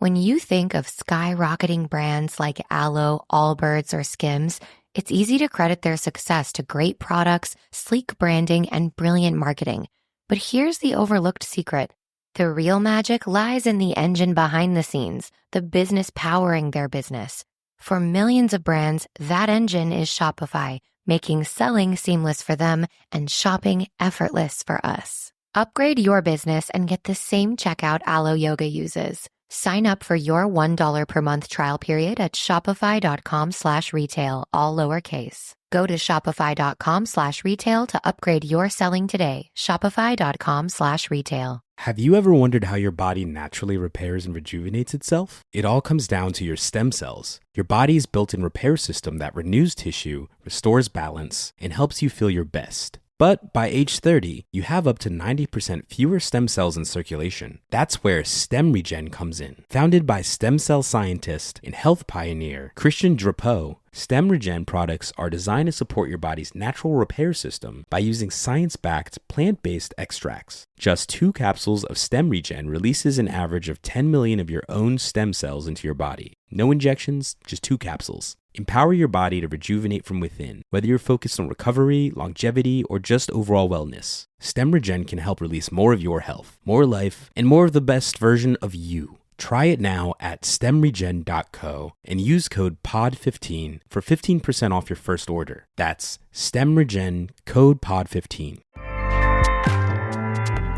When you think of skyrocketing brands like Aloe, Allbirds, or Skims, it's easy to credit their success to great products, sleek branding, and brilliant marketing. But here's the overlooked secret. The real magic lies in the engine behind the scenes, the business powering their business. For millions of brands, that engine is Shopify, making selling seamless for them and shopping effortless for us. Upgrade your business and get the same checkout Aloe Yoga uses. Sign up for your $1 per month trial period at shopify.com/retail, all lowercase. Go to shopify.com/retail to upgrade your selling today. Shopify.com/retail. Have you ever wondered how your body naturally repairs and rejuvenates itself? It all comes down to your stem cells. Your body's built-in repair system that renews tissue, restores balance, and helps you feel your best. But by age 30, you have up to 90% fewer stem cells in circulation. That's where StemRegen comes in. Founded by stem cell scientist and health pioneer Christian Drapeau, StemRegen products are designed to support your body's natural repair system by using science-backed, plant-based extracts. Just 2 capsules of StemRegen releases an average of 10 million of your own stem cells into your body. No injections, just 2 capsules. Empower your body to rejuvenate from within, whether you're focused on recovery, longevity, or just overall wellness. StemRegen can help release more of your health, more life, and more of the best version of you. Try it now at stemregen.co and use code POD15 for 15% off your first order. That's StemRegen, code POD15.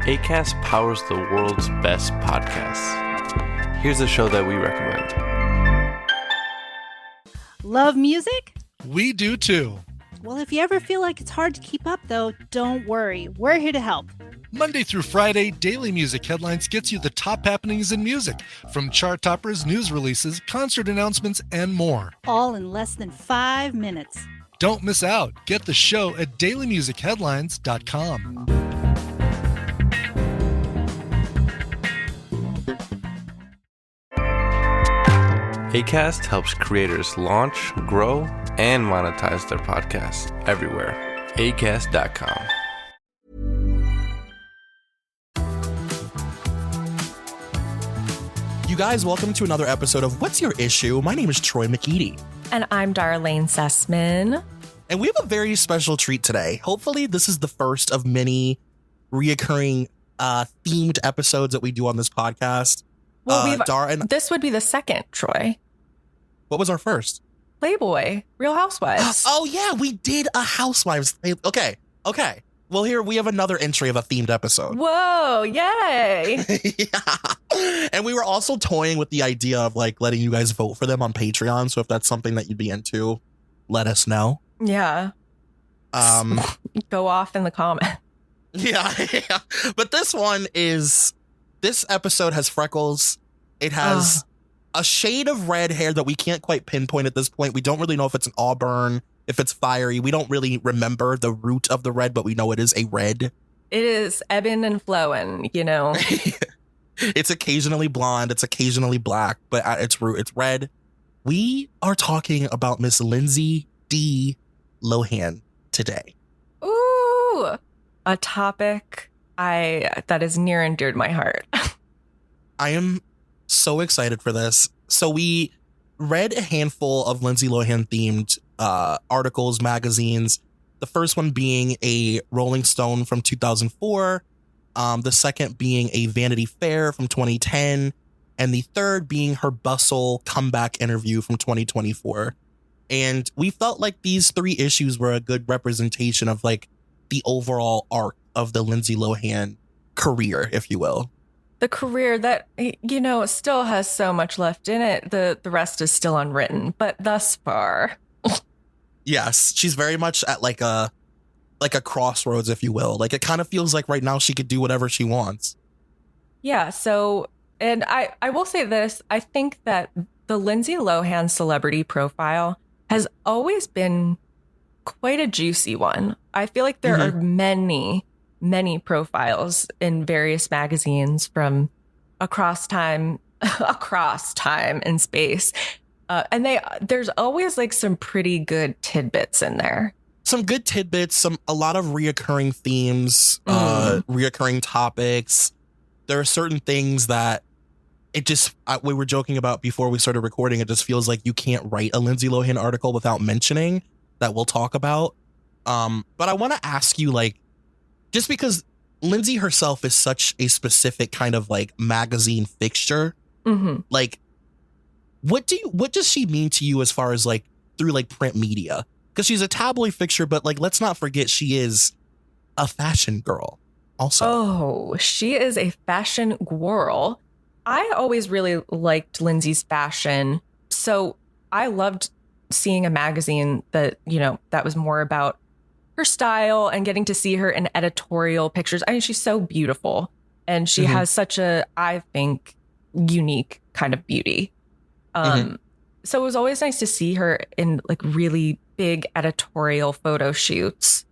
Acast powers the world's best podcasts. Here's a show that we recommend. Love music? We do too. Well, if you ever feel like it's hard to keep up, though, don't worry. We're here to help. Monday through Friday, Daily Music Headlines gets you the top happenings in music, from chart toppers, news releases, concert announcements, and more. All in less than 5 minutes. Don't miss out. Get the show at dailymusicheadlines.com. Acast helps creators launch, grow, and monetize their podcasts everywhere. Acast.com. You guys, welcome to another episode of What's Your Issue? My name is Troy McEady. And I'm Darlene Sussman. And we have a very special treat today. Hopefully, this is the first of many reoccurring themed episodes that we do on this podcast. Well, this would be the second, Troy. What was our first? Playboy, Real Housewives. Oh, yeah, we did a Housewives. Okay. Well, here we have another entry of a themed episode. Whoa, yay. Yeah. And we were also toying with the idea of like letting you guys vote for them on Patreon. So if that's something that you'd be into, let us know. Yeah. Go off in the comment. Yeah. But this episode has freckles. It has a shade of red hair that we can't quite pinpoint at this point. We don't really know if it's an auburn, if it's fiery. We don't really remember the root of the red, but we know it is a red. It is ebbing and flowing, you know. It's occasionally blonde. It's occasionally black, but at its root, it's red. We are talking about Miss Lindsay D. Lohan today. Ooh, a topic that is near and dear to my heart. I am so excited for this. So we read a handful of Lindsay Lohan themed articles, magazines. The first one being a Rolling Stone from 2004. The second being a Vanity Fair from 2010. And the third being her Bustle comeback interview from 2024. And we felt like these 3 issues were a good representation of like the overall arc of the Lindsay Lohan career, if you will. The career that, you know, still has so much left in it. The rest is still unwritten, but thus far. Yes, she's very much at like a crossroads, if you will. Like it kind of feels like right now she could do whatever she wants. Yeah. So, and I will say this. I think that the Lindsay Lohan celebrity profile has always been quite a juicy one. I feel like there are many profiles in various magazines from across time and space. And there's always like some pretty good tidbits in there. Some good tidbits, a lot of reoccurring themes, reoccurring topics. There are certain things that we were joking about before we started recording. It just feels like you can't write a Lindsay Lohan article without mentioning that we'll talk about. But I want to ask you, like, just because Lindsay herself is such a specific kind of like magazine fixture, like, what does she mean to you as far as like through like print media? Because she's a tabloid fixture, but like, let's not forget she is a fashion girl also. Oh, she is a fashion girl. I always really liked Lindsay's fashion. So I loved seeing a magazine that, you know, that was more about her style and getting to see her in editorial pictures. I mean, she's so beautiful and she has such a, I think, unique kind of beauty. So it was always nice to see her in like really big editorial photo shoots.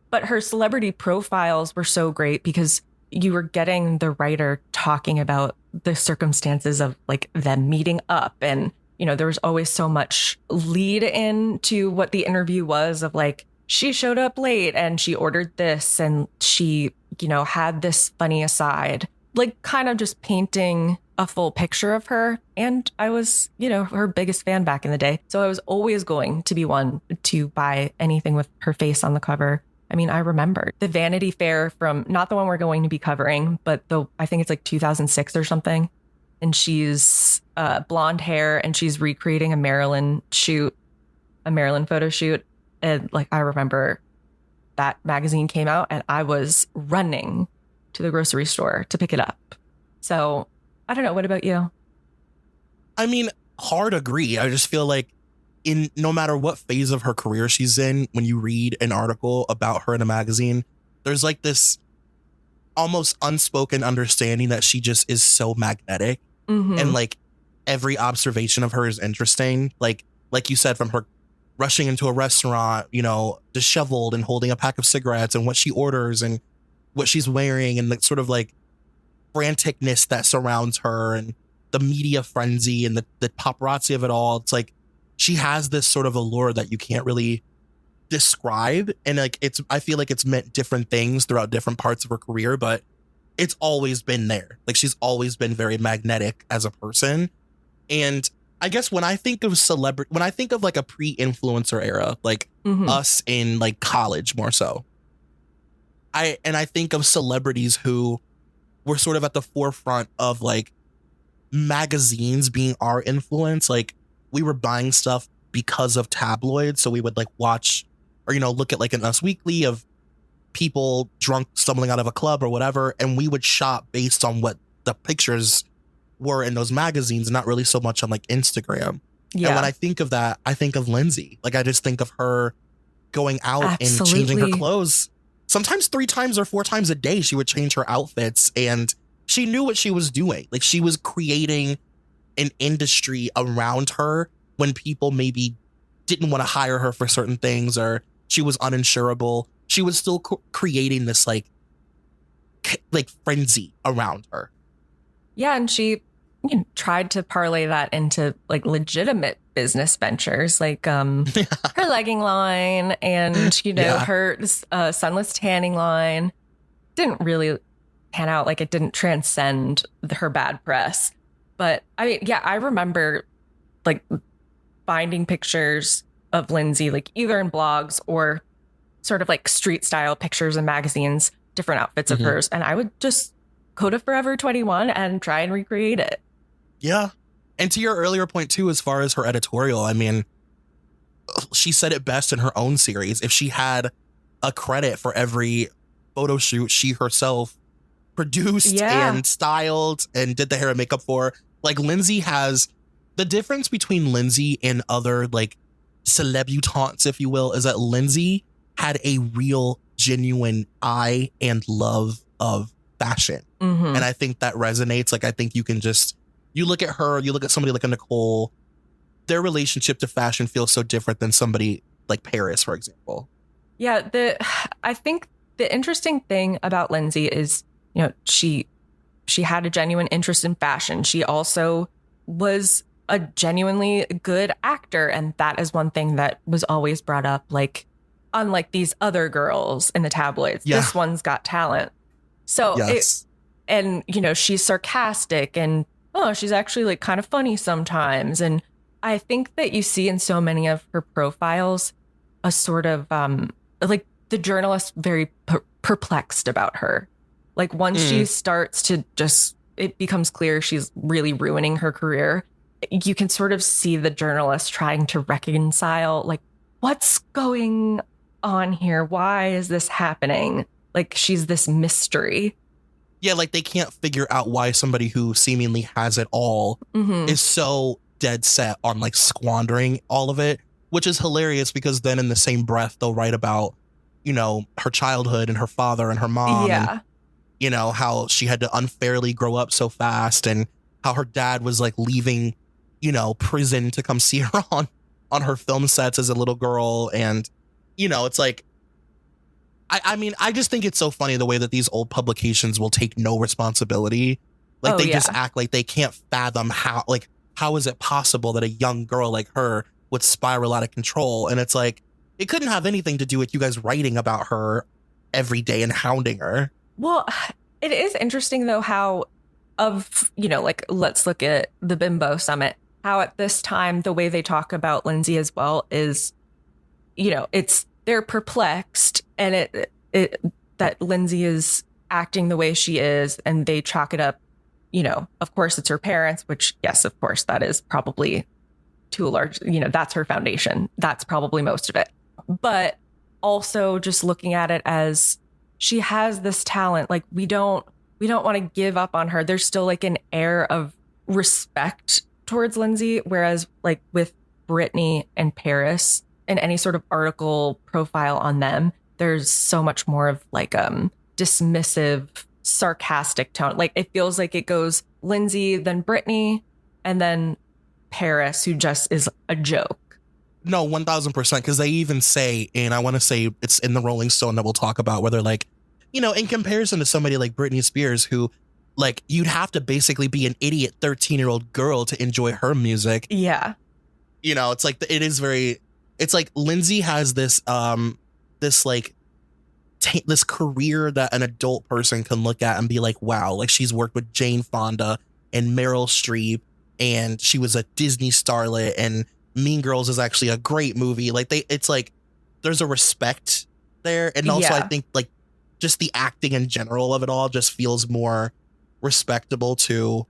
But her celebrity profiles were so great because you were getting the writer talking about the circumstances of like them meeting up. And, you know, there was always so much lead in to what the interview was of like, she showed up late and she ordered this and she, you know, had this funny aside, like kind of just painting a full picture of her. And I was, you know, her biggest fan back in the day. So I was always going to be one to buy anything with her face on the cover. I mean, I remember the Vanity Fair from not the one we're going to be covering, but I think it's like 2006 or something. And she's blonde hair and she's recreating a Marilyn photo shoot. And like, I remember that magazine came out and I was running to the grocery store to pick it up. So I don't know. What about you? I mean, hard agree. I just feel like in no matter what phase of her career she's in, when you read an article about her in a magazine, there's like this almost unspoken understanding that she just is so magnetic. And like every observation of her is interesting. Like you said, from her rushing into a restaurant, you know, disheveled and holding a pack of cigarettes and what she orders and what she's wearing and the sort of like franticness that surrounds her and the media frenzy and the paparazzi of it all. It's like she has this sort of allure that you can't really describe. And like, I feel like it's meant different things throughout different parts of her career, but it's always been there. Like she's always been very magnetic as a person. And I guess when I think of when I think of like a pre-influencer era, like us in like college more so, I think of celebrities who were sort of at the forefront of like magazines being our influence. Like we were buying stuff because of tabloids. So we would like watch or, you know, look at like an Us Weekly of people drunk stumbling out of a club or whatever. And we would shop based on what the pictures were in those magazines, not really so much on like Instagram. Yeah. And when I think of that, I think of Lindsay. Like I just think of her going out and changing her clothes. Sometimes 3 times or 4 times a day, she would change her outfits and she knew what she was doing. Like she was creating an industry around her when people maybe didn't want to hire her for certain things or she was uninsurable. She was still creating this like frenzy around her. Yeah. And she tried to parlay that into like legitimate business ventures, like her legging line and, you know, her sunless tanning line didn't really pan out. Like it didn't transcend her bad press. But I mean, yeah, I remember like finding pictures of Lindsay, like either in blogs or sort of like street style pictures in magazines, different outfits of hers. And I would just go to Forever 21 and try and recreate it. Yeah. And to your earlier point, too, as far as her editorial, I mean, she said it best in her own series. If she had a credit for every photo shoot she herself produced and styled and did the hair and makeup for, like Lindsay has the difference between Lindsay and other like celebutantes, if you will, is that Lindsay had a real, genuine eye and love of fashion. And I think that resonates. Like, I think you can just, you look at her, you look at somebody like a Nicole, their relationship to fashion feels so different than somebody like Paris, for example. Yeah. I think the interesting thing about Lindsay is, you know, she had a genuine interest in fashion. She also was a genuinely good actor. And that is one thing that was always brought up, like, unlike these other girls in the tabloids, this one's got talent. So, and, you know, she's sarcastic and oh, she's actually like kind of funny sometimes. And I think that you see in so many of her profiles a sort of like the journalist very perplexed about her. Like once she starts to just, it becomes clear she's really ruining her career. You can sort of see the journalist trying to reconcile, like, what's going on here? Why is this happening? Like she's this mystery. Yeah, like they can't figure out why somebody who seemingly has it all is so dead set on like squandering all of it, which is hilarious because then in the same breath they'll write about, you know, her childhood and her father and her mom. Yeah. And, you know, how she had to unfairly grow up so fast and how her dad was like leaving, you know, prison to come see her on her film sets as a little girl. And, you know, it's like, I mean, I just think it's so funny the way that these old publications will take no responsibility. Like they just act like they can't fathom how is it possible that a young girl like her would spiral out of control? And it's like, it couldn't have anything to do with you guys writing about her every day and hounding her. Well, it is interesting though how you know, like let's look at the Bimbo Summit, how at this time, the way they talk about Lindsay as well is, you know, they're perplexed and it that Lindsay is acting the way she is and they chalk it up, you know, of course it's her parents, which yes, of course that is probably to a large, you know, that's her foundation. That's probably most of it. But also just looking at it as she has this talent, like we don't want to give up on her. There's still like an air of respect towards Lindsay, whereas like with Brittany and Paris in any sort of article profile on them, there's so much more of like dismissive, sarcastic tone. Like it feels like it goes Lindsay, then Brittany, and then Paris, who just is a joke. No, 1000%. Because they even say, and I want to say it's in the Rolling Stone that we'll talk about, where they're like, you know, in comparison to somebody like Britney Spears, who like you'd have to basically be an idiot 13-year-old girl to enjoy her music. Yeah. You know, it's like it's like Lindsay has this this career that an adult person can look at and be like, wow, like she's worked with Jane Fonda and Meryl Streep, and she was a Disney starlet, and Mean Girls is actually a great movie. Like it's like there's a respect there, and also I think like just the acting in general of it all just feels more respectable to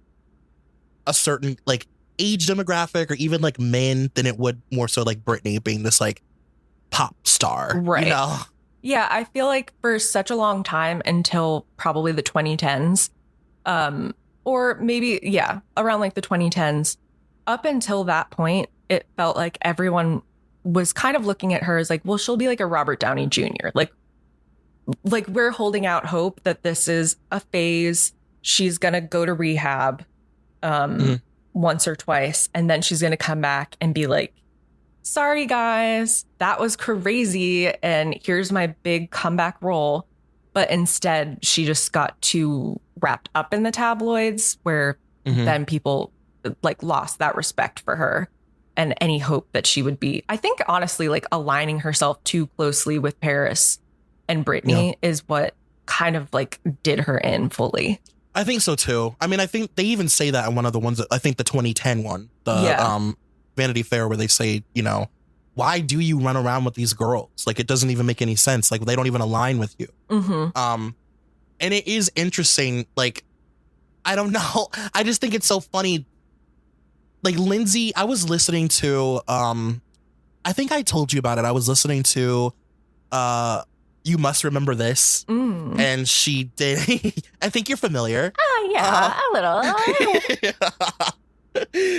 a certain like age demographic or even like men than it would more so like Britney being this like pop star, right? You know? Yeah, I feel like for such a long time until probably the 2010s, or maybe around like the 2010s, up until that point, it felt like everyone was kind of looking at her as like, well, she'll be like a Robert Downey Jr. Like we're holding out hope that this is a phase. She's gonna go to rehab once or twice, and then she's gonna come back and be like, sorry guys, that was crazy, and here's my big comeback role. But instead she just got too wrapped up in the tabloids, where then people like lost that respect for her and any hope that she would be, I think honestly, like aligning herself too closely with Paris and Brittany is what kind of like did her in fully. I think so too. I mean, I think they even say that in one of the ones that I think the 2010 one, the Vanity Fair, where they say, you know, why do you run around with these girls? Like, it doesn't even make any sense. Like, they don't even align with you. And it is interesting. Like, I don't know. I just think it's so funny. Like Lindsay, I was listening to, I think I told you about it. I was listening to, You Must Remember This. And she did, I think you're familiar. Oh, yeah, a little.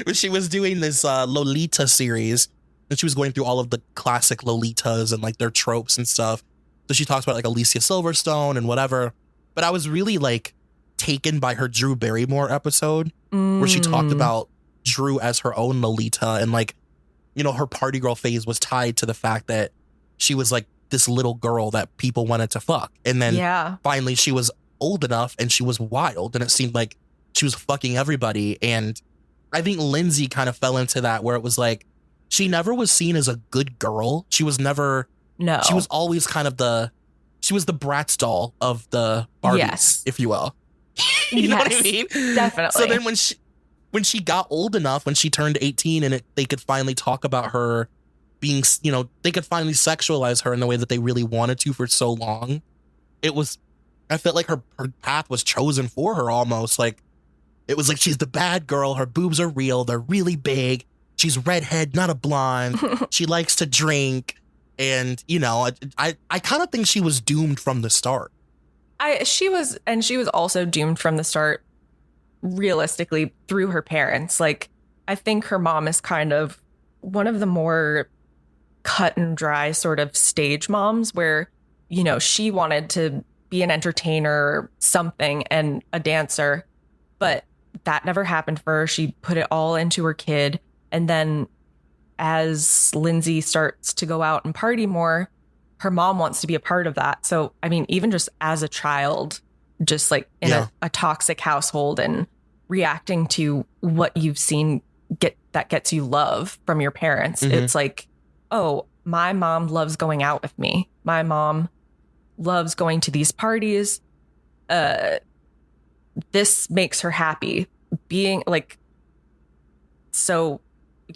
But she was doing this Lolita series, and she was going through all of the classic Lolitas and like their tropes and stuff. So she talks about like Alicia Silverstone and whatever. But I was really like taken by her Drew Barrymore episode where she talked about Drew as her own Lolita, and like, you know, her party girl phase was tied to the fact that she was like this little girl that people wanted to fuck. And then finally she was old enough and she was wild, and it seemed like she was fucking everybody. And I think Lindsay kind of fell into that, where it was like, she never was seen as a good girl. She was never, she was always kind of she was the Bratz doll of the Barbies, if you will. You know what I mean? Definitely. So then when when she got old enough, when she turned 18 and they could finally talk about her being, you know, they could finally sexualize her in the way that they really wanted to for so long. I felt like her path was chosen for her almost. Like, it was like, she's the bad girl. Her boobs are real. They're really big. She's redhead, not a blonde. She likes to drink. And, you know, I kind of think she was doomed from the start. She was also doomed from the start, realistically, through her parents. Like, I think her mom is kind of one of the more cut and dry sort of stage moms where, you know, she wanted to be an entertainer or something and a dancer, but that never happened for her. She put it all into her kid. And then as Lindsay starts to go out and party more, her mom wants to be a part of that. So, I mean, even just as a child, just like in a toxic household and reacting to what you've seen that gets you love from your parents. Mm-hmm. It's like, oh, my mom loves going out with me. My mom loves going to these parties. This makes her happy. Being like, so,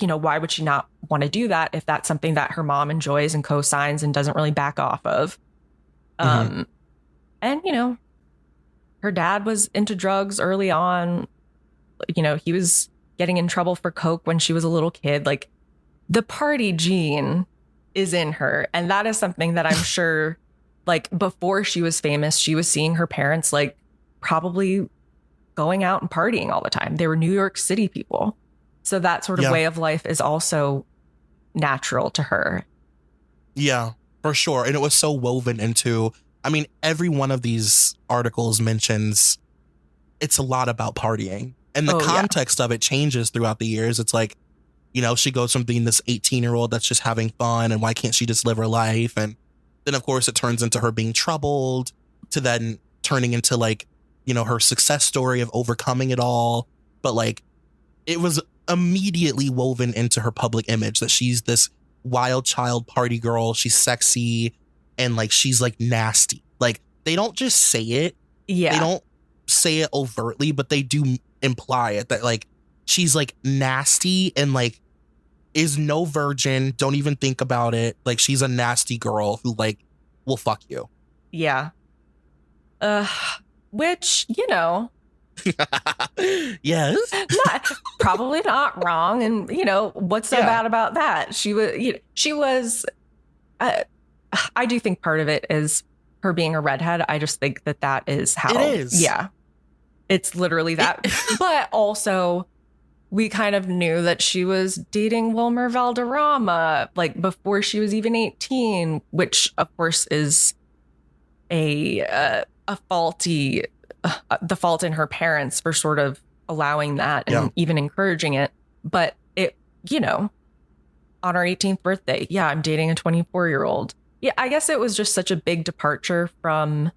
you know, why would she not want to do that if that's something that her mom enjoys and co-signs and doesn't really back off of? Mm-hmm. And, you know, her dad was into drugs early on. You know, he was getting in trouble for coke when she was a little kid. Like, the party gene is in her. And that is something that I'm sure, like, before she was famous, she was seeing her parents, like, probably going out and partying all the time. They were New York City people. So that sort of way of life is also natural to her. Yeah, for sure. And it was so woven into, I mean, every one of these articles mentions it's a lot about partying. And the context of it changes throughout the years. It's like, you know, she goes from being this 18-year-old that's just having fun and why can't she just live her life? And then, of course, it turns into her being troubled to then turning into, like, you know, her success story of overcoming it all. But, like, it was immediately woven into her public image that she's this wild child party girl. She's sexy and, like, she's, like, nasty. Like, they don't just say it. Yeah. They don't say it overtly, but they do imply it, that, like, she's, like, nasty and, like, is no virgin. Don't even think about it. Like, she's a nasty girl who, like, will fuck you. Yeah. Which, you know. Yes. Probably not wrong. And, you know, what's so bad about that? She was, I do think part of it is her being a redhead. I just think that is how it is. Yeah. It's literally that. But also, we kind of knew that she was dating Wilmer Valderrama, like, before she was even 18, which, of course, is a faulty, the fault in her parents for sort of allowing that and even encouraging it. But it, you know, on her 18th birthday, I'm dating a 24-year-old. Yeah, I guess it was just such a big departure from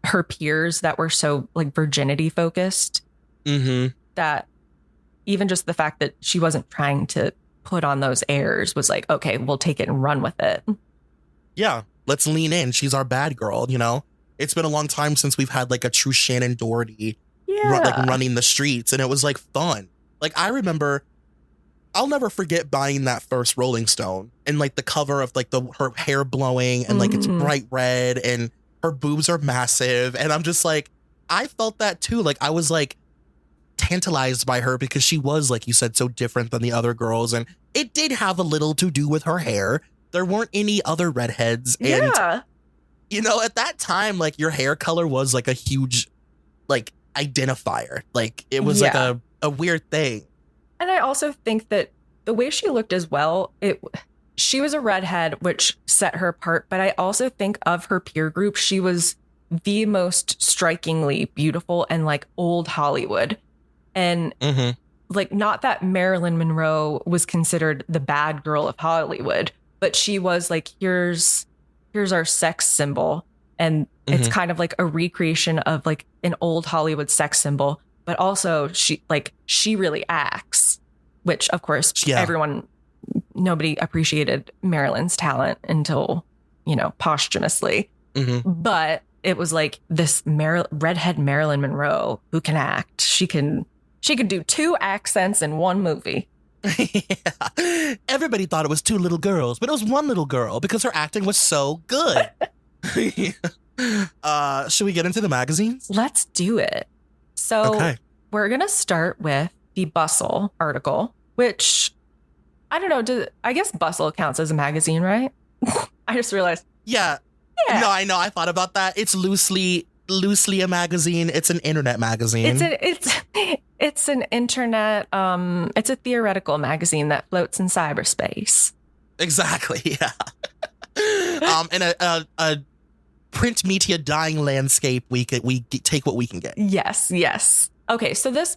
her peers that were so, like, virginity focused, that even just the fact that she wasn't trying to put on those airs was like, okay, we'll take it and run with it. Yeah, let's lean in. She's our bad girl, you know? It's been a long time since we've had, like, a true Shannon Doherty running the streets, and it was, like, fun. Like, I remember, I'll never forget buying that first Rolling Stone and, like, the cover of, like, her hair blowing and, like, it's bright red and her boobs are massive. And I'm just like, I felt that too. Like, I was, like, tantalized by her because she was, like you said, so different than the other girls. And it did have a little to do with her hair. There weren't any other redheads. And, you know, at that time, like, your hair color was, like, a huge, like, identifier. Like, it was like a weird thing. And I also think that the way she looked as well, she was a redhead, which set her apart. But I also think of her peer group, she was the most strikingly beautiful and, like, old Hollywood. And like, not that Marilyn Monroe was considered the bad girl of Hollywood, but she was like, here's our sex symbol. And it's kind of like a recreation of, like, an old Hollywood sex symbol. But also she really acts, which, of course, nobody appreciated Marilyn's talent until, you know, posthumously. But it was like this redhead Marilyn Monroe who can act. She can She could do 2 accents in one movie. Yeah. Everybody thought it was 2 little girls, but it was 1 little girl because her acting was so good. Should we get into the magazines? Let's do it. So we're going to start with the Bustle article, which I don't know. I guess Bustle counts as a magazine, right? I just realized. Yeah. No, I know. I thought about that. It's loosely a magazine. It's an internet magazine. It's an internet. It's a theoretical magazine that floats in cyberspace. Exactly. Yeah. In a print media dying landscape, we take what we can get. Yes. Okay, so this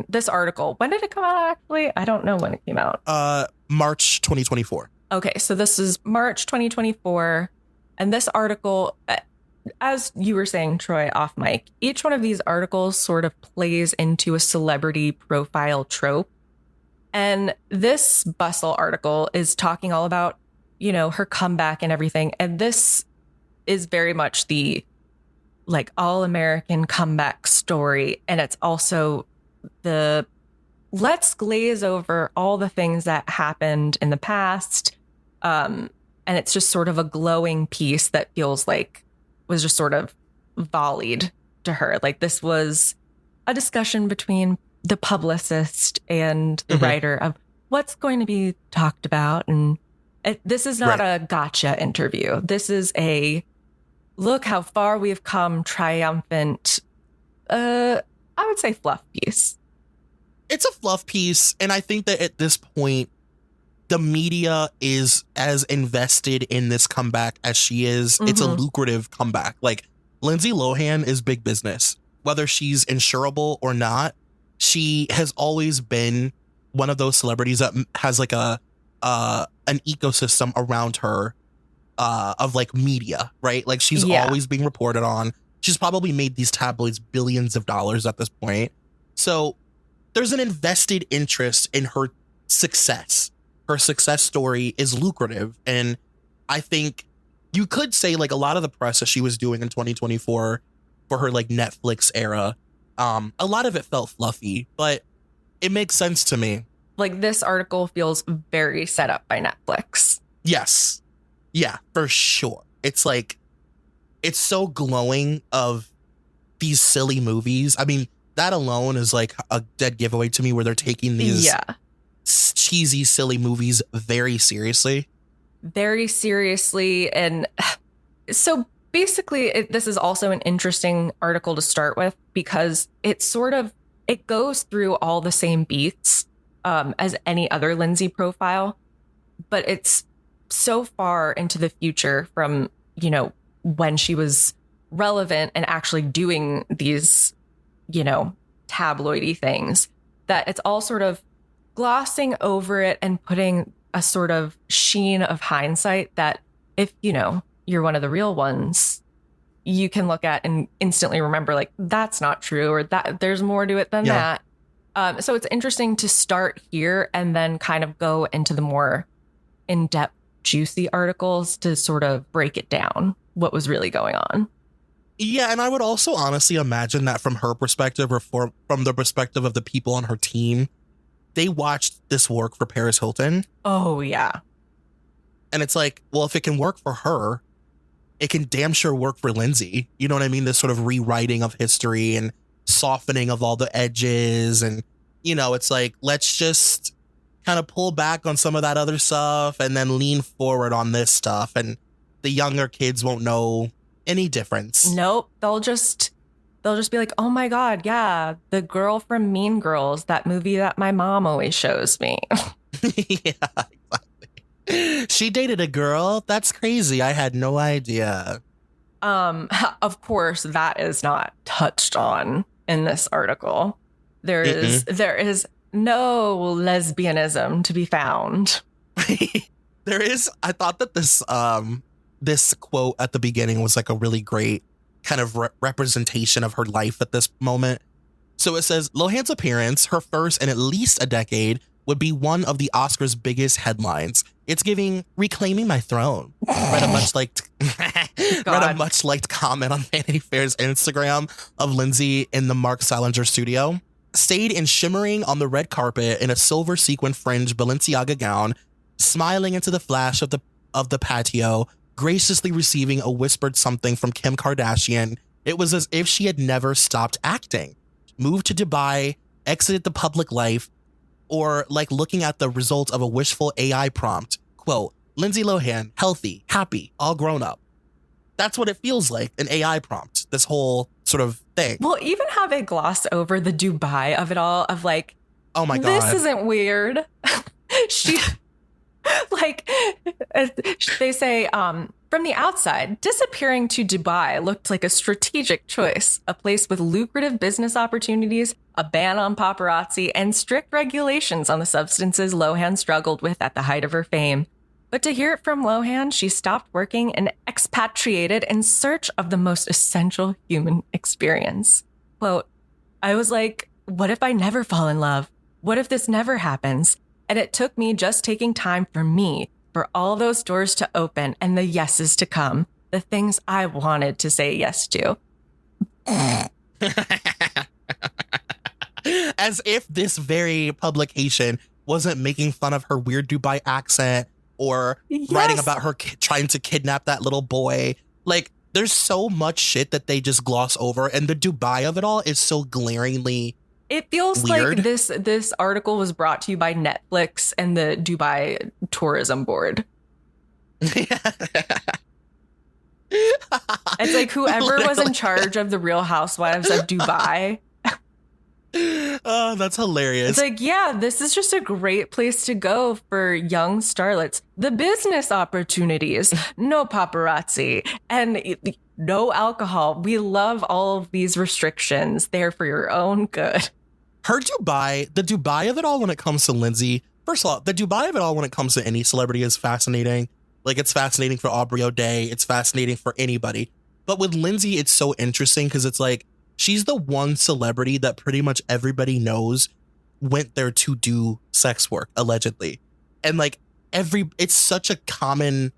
this article, when did it come out actually? I don't know when it came out. March 2024. Okay, so this is March 2024. And this article, as you were saying, Troy, off mic, each one of these articles sort of plays into a celebrity profile trope. And this Bustle article is talking all about, her comeback and everything. And this is very much the all-American comeback story. And it's also let's glaze over all the things that happened in the past. And it's just sort of a glowing piece that feels like was just sort of volleyed to her. Like this was a discussion between the publicist and the writer of what's going to be talked about. And this is not a gotcha interview. This is a look how far we've come triumphant, I would say fluff piece. It's a fluff piece. And I think that at this point, the media is as invested in this comeback as she is. It's a lucrative comeback. Like Lindsay Lohan is big business. Whether she's insurable or not, she has always been one of those celebrities that has like an ecosystem around her of like media, right? Like she's always being reported on. She's probably made these tabloids billions of dollars at this point. So there's an invested interest in her success. Her success story is lucrative. And I think you could say like a lot of the press that she was doing in 2024 for her like Netflix era, a lot of it felt fluffy, but it makes sense to me. Like this article feels very set up by Netflix. Yes. Yeah, for sure. It's like, it's so glowing of these silly movies. I mean, that alone is like a dead giveaway to me where they're taking these cheesy, silly movies very seriously. Very seriously. And so basically, this is also an interesting article to start with because it goes through all the same beats as any other Lindsay profile, but it's so far into the future from, when she was relevant and actually doing these, tabloidy things that it's all sort of glossing over it and putting a sort of sheen of hindsight that if, you're one of the real ones, you can look at and instantly remember like, that's not true or that there's more to it than that. So it's interesting to start here and then kind of go into the more in-depth, juicy articles to sort of break it down, what was really going on. Yeah, and I would also honestly imagine that from her perspective or from the perspective of the people on her team, they watched this work for Paris Hilton. Oh, yeah. And it's like, well, if it can work for her, it can damn sure work for Lindsay. You know what I mean? This sort of rewriting of history and softening of all the edges. And, it's like, let's just kind of pull back on some of that other stuff and then lean forward on this stuff. And the younger kids won't know any difference. Nope. They'll just be like, oh my God, yeah, the girl from Mean Girls, that movie that my mom always shows me. Yeah, exactly. She dated a girl? That's crazy. I had no idea. Of course, that is not touched on in this article. There is no lesbianism to be found. There is. I thought that this quote at the beginning was like a really great kind of representation of her life at this moment. So it says, Lohan's appearance, her first in at least a decade, would be one of the Oscars' biggest headlines. It's giving reclaiming my throne. Read a bunch like Read a much liked comment on Vanity Fair's Instagram of Lindsay in the Mark Salinger studio. Stayed in shimmering on the red carpet in a silver sequin fringe Balenciaga gown, smiling into the flash of the patio, graciously receiving a whispered something from Kim Kardashian. It was as if she had never stopped acting. Moved to Dubai, exited the public life, or like looking at the results of a wishful AI prompt. Quote, Lindsay Lohan, healthy, happy, all grown up. That's what it feels like, an AI prompt, this whole sort of thing. Well, even how they gloss over the Dubai of it all, of like, oh my God, this isn't weird. She, like, they say, from the outside, disappearing to Dubai looked like a strategic choice, a place with lucrative business opportunities, a ban on paparazzi, and strict regulations on the substances Lohan struggled with at the height of her fame. But to hear it from Lohan, she stopped working and expatriated in search of the most essential human experience. Quote, I was like, what if I never fall in love? What if this never happens? And it took me just taking time for me, for all those doors to open and the yeses to come, the things I wanted to say yes to. As if this very publication wasn't making fun of her weird Dubai accent or writing about her trying to kidnap that little boy. Like, there's so much shit that they just gloss over, and the Dubai of it all is so glaringly It feels weird. like this article was brought to you by Netflix and the Dubai Tourism Board. It's like whoever was in charge of the Real Housewives of Dubai. Oh, that's hilarious. It's like, yeah, this is just a great place to go for young starlets. The business opportunities, no paparazzi, and no alcohol. We love all of these restrictions. They're for your own good. Her Dubai, the Dubai of it all when it comes to Lindsay, first of all, the Dubai of it all when it comes to any celebrity is fascinating. Like, it's fascinating for Aubrey O'Day. It's fascinating for anybody. But with Lindsay, it's so interesting because it's like, she's the one celebrity that pretty much everybody knows went there to do sex work, allegedly. And like it's such a common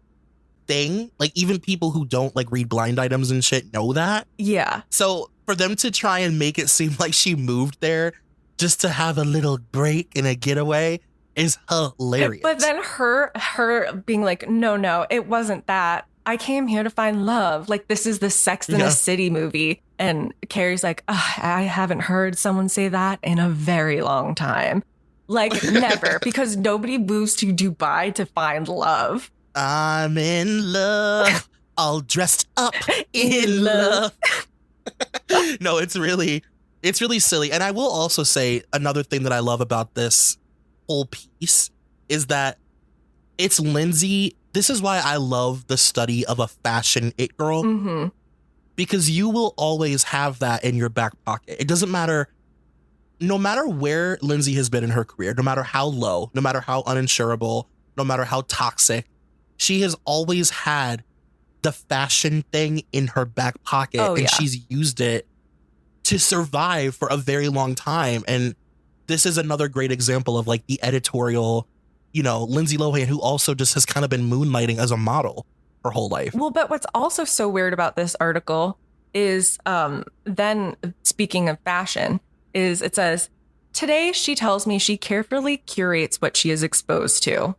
thing. Like, even people who don't like read blind items and shit know that. Yeah. So for them to try and make it seem like she moved there just to have a little break and a getaway is hilarious. But then her being like, no, it wasn't that. I came here to find love. Like, this is the Sex in the City movie. And Carrie's like, I haven't heard someone say that in a very long time. Like, never, because nobody moves to Dubai to find love. I'm in love, all dressed up in love. No, it's really silly. And I will also say another thing that I love about this whole piece is that it's Lindsay. This is why I love the study of a fashion it girl. Mm-hmm. Because you will always have that in your back pocket. It doesn't matter, no matter where Lindsay has been in her career, no matter how low, no matter how uninsurable, no matter how toxic, she has always had the fashion thing in her back pocket. And she's used it to survive for a very long time. And this is another great example of like the editorial, Lindsay Lohan, who also just has kind of been moonlighting as a model her whole life. Well, but what's also so weird about this article is then speaking of fashion is it says, today she tells me she carefully curates what she is exposed to.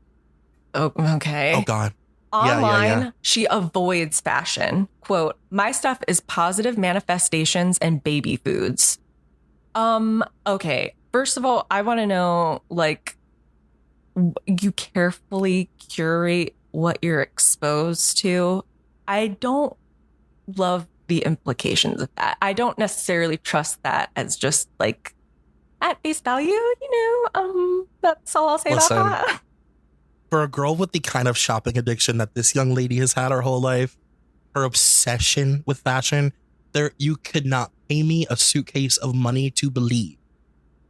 Oh, okay. Oh, God. Online, she avoids fashion. Quote, my stuff is positive manifestations and baby foods. Okay. First of all, I want to know, like, you carefully curate what you're exposed to. I don't love the implications of that. I don't necessarily trust that as just like at face value, that's all I'll say about that. For a girl with the kind of shopping addiction that this young lady has had her whole life, her obsession with fashion, you could not pay me a suitcase of money to believe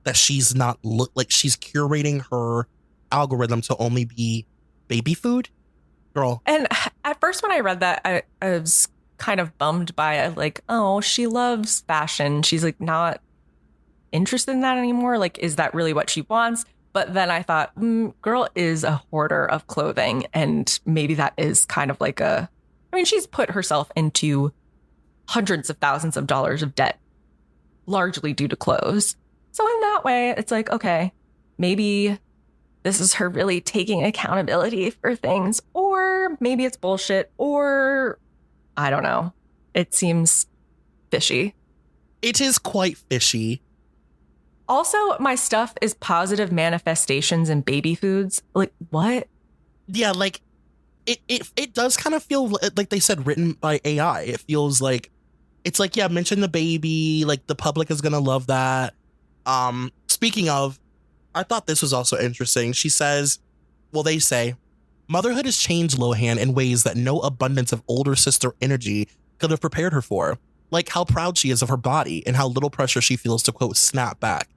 that she's not like she's curating her algorithm to only be baby food. Girl. And at first when I read that, I was kind of bummed by it. Like, oh, she loves fashion. She's like not interested in that anymore. Like, is that really what she wants? But then I thought, girl is a hoarder of clothing. And maybe that is kind of like a I mean, she's put herself into hundreds of thousands of dollars of debt, largely due to clothes. So in that way, it's like, okay, maybe this is her really taking accountability for things, or maybe it's bullshit, or I don't know. It seems fishy. It is quite fishy. Also, my stuff is positive manifestations in baby foods. Like, what? Yeah, like it does kind of feel like they said written by AI. It feels like it's like, yeah, mention the baby, like the public is gonna love that. Speaking of, I thought this was also interesting. She says, well, they say, motherhood has changed Lohan in ways that no abundance of older sister energy could have prepared her for. Like how proud she is of her body and how little pressure she feels to, quote, snap back.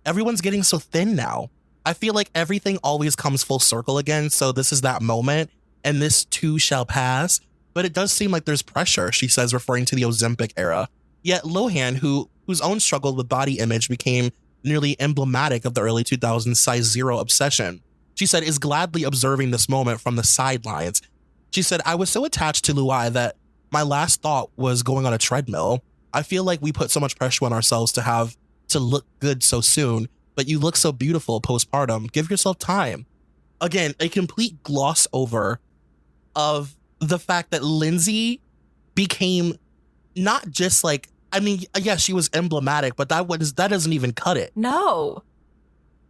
Everyone's getting so thin now. I feel like everything always comes full circle again, so this is that moment, and this too shall pass. But it does seem like there's pressure, she says, referring to the Ozempic era. Yet Lohan, whose own struggle with body image became nearly emblematic of the early 2000s size zero obsession, she said, is gladly observing this moment from the sidelines. She said, I was so attached to Luai that my last thought was going on a treadmill. I feel like we put so much pressure on ourselves to have to look good so soon, but you look so beautiful postpartum. Give yourself time. Again, a complete gloss over of the fact that Lindsay became not just like, I mean, yeah, she was emblematic, but that doesn't even cut it. No,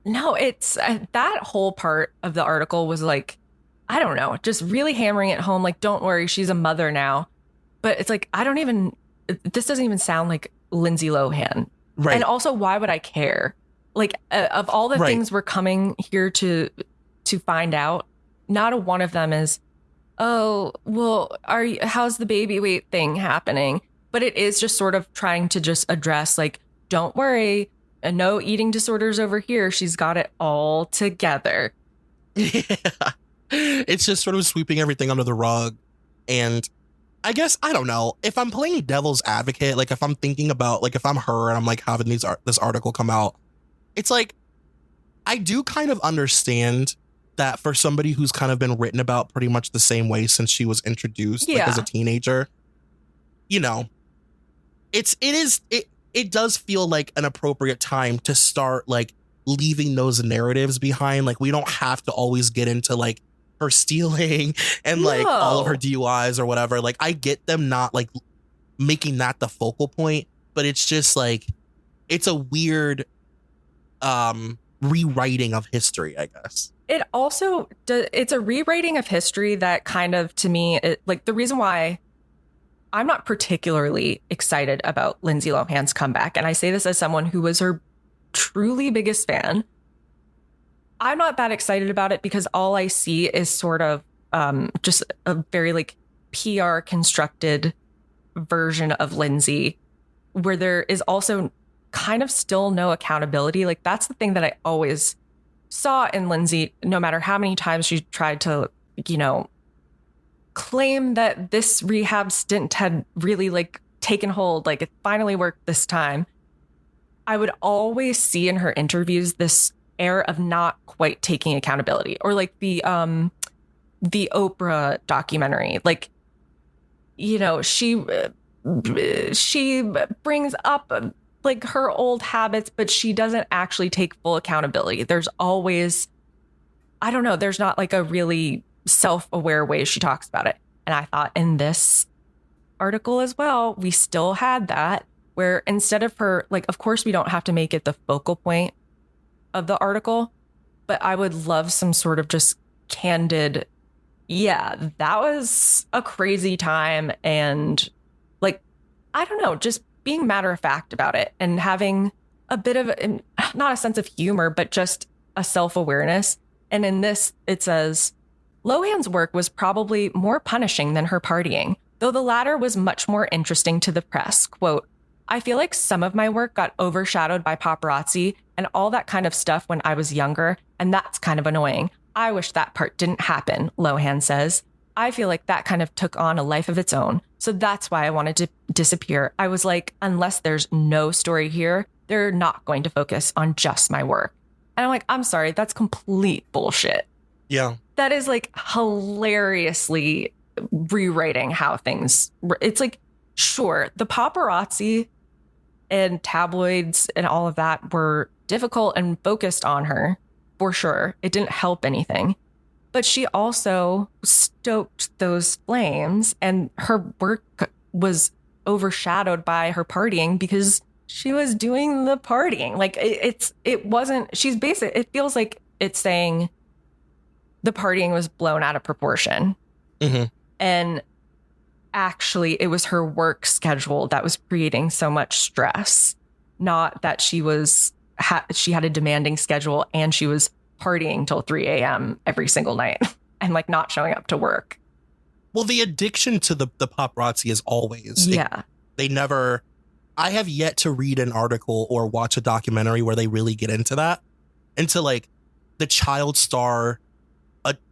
it's that whole part of the article was like, I don't know, just really hammering it home. Like, don't worry, she's a mother now. But it's like, this doesn't even sound like Lindsay Lohan. Right. And also, why would I care? Like, of all the things we're coming here to find out, not a one of them is, oh, well, how's the baby weight thing happening? But it is just sort of trying to just address, like, don't worry, no eating disorders over here. She's got it all together. Yeah. It's just sort of sweeping everything under the rug. And I guess, I don't know, if I'm playing devil's advocate, like if I'm thinking about, like if I'm her and I'm like having this article come out, it's like, I do kind of understand that for somebody who's kind of been written about pretty much the same way since she was introduced, like as a teenager, you know, it does feel like an appropriate time to start like leaving those narratives behind. Like we don't have to always get into like her stealing and like all of her DUIs or whatever. Like I get them not like making that the focal point, but it's just like, it's a weird rewriting of history, I guess. It also it's a rewriting of history that kind of, to me, like the reason why I'm not particularly excited about Lindsay Lohan's comeback, and I say this as someone who was her truly biggest fan, I'm not that excited about it because all I see is sort of just a very like PR constructed version of Lindsay, where there is also kind of still no accountability. Like that's the thing that I always saw in Lindsay, no matter how many times she tried to, you know, claim that this rehab stint had really like taken hold, like it finally worked this time. I would always see in her interviews this air of not quite taking accountability, or like the Oprah documentary, like, you know, she brings up like her old habits, but she doesn't actually take full accountability. There's always, I don't know, there's not like a really self-aware way she talks about it. And I thought in this article as well, we still had that, where instead of her, like, of course we don't have to make it the focal point of the article, but I would love some sort of just candid, yeah, that was a crazy time. And like, I don't know, just being matter of fact about it and having a bit of, not a sense of humor, but just a self-awareness. And in this, it says, Lohan's work was probably more punishing than her partying, though the latter was much more interesting to the press. Quote, I feel like some of my work got overshadowed by paparazzi and all that kind of stuff when I was younger, and that's kind of annoying. I wish that part didn't happen, Lohan says. I feel like that kind of took on a life of its own. So that's why I wanted to disappear. I was like, unless there's no story here, they're not going to focus on just my work. And I'm like, I'm sorry, that's complete bullshit. Yeah. That is like hilariously rewriting how things. It's like, sure, the paparazzi and tabloids and all of that were difficult and focused on her, for sure. It didn't help anything. But she also stoked those flames, and her work was overshadowed by her partying because she was doing the partying. Like it wasn't, she's basic. It feels like it's saying the partying was blown out of proportion. Mm-hmm. And actually it was her work schedule that was creating so much stress, not that she had a demanding schedule and she was partying till 3 a.m. every single night and like not showing up to work. Well, the addiction to the paparazzi is always. Yeah. I have yet to read an article or watch a documentary where they really get into that, into like the child star,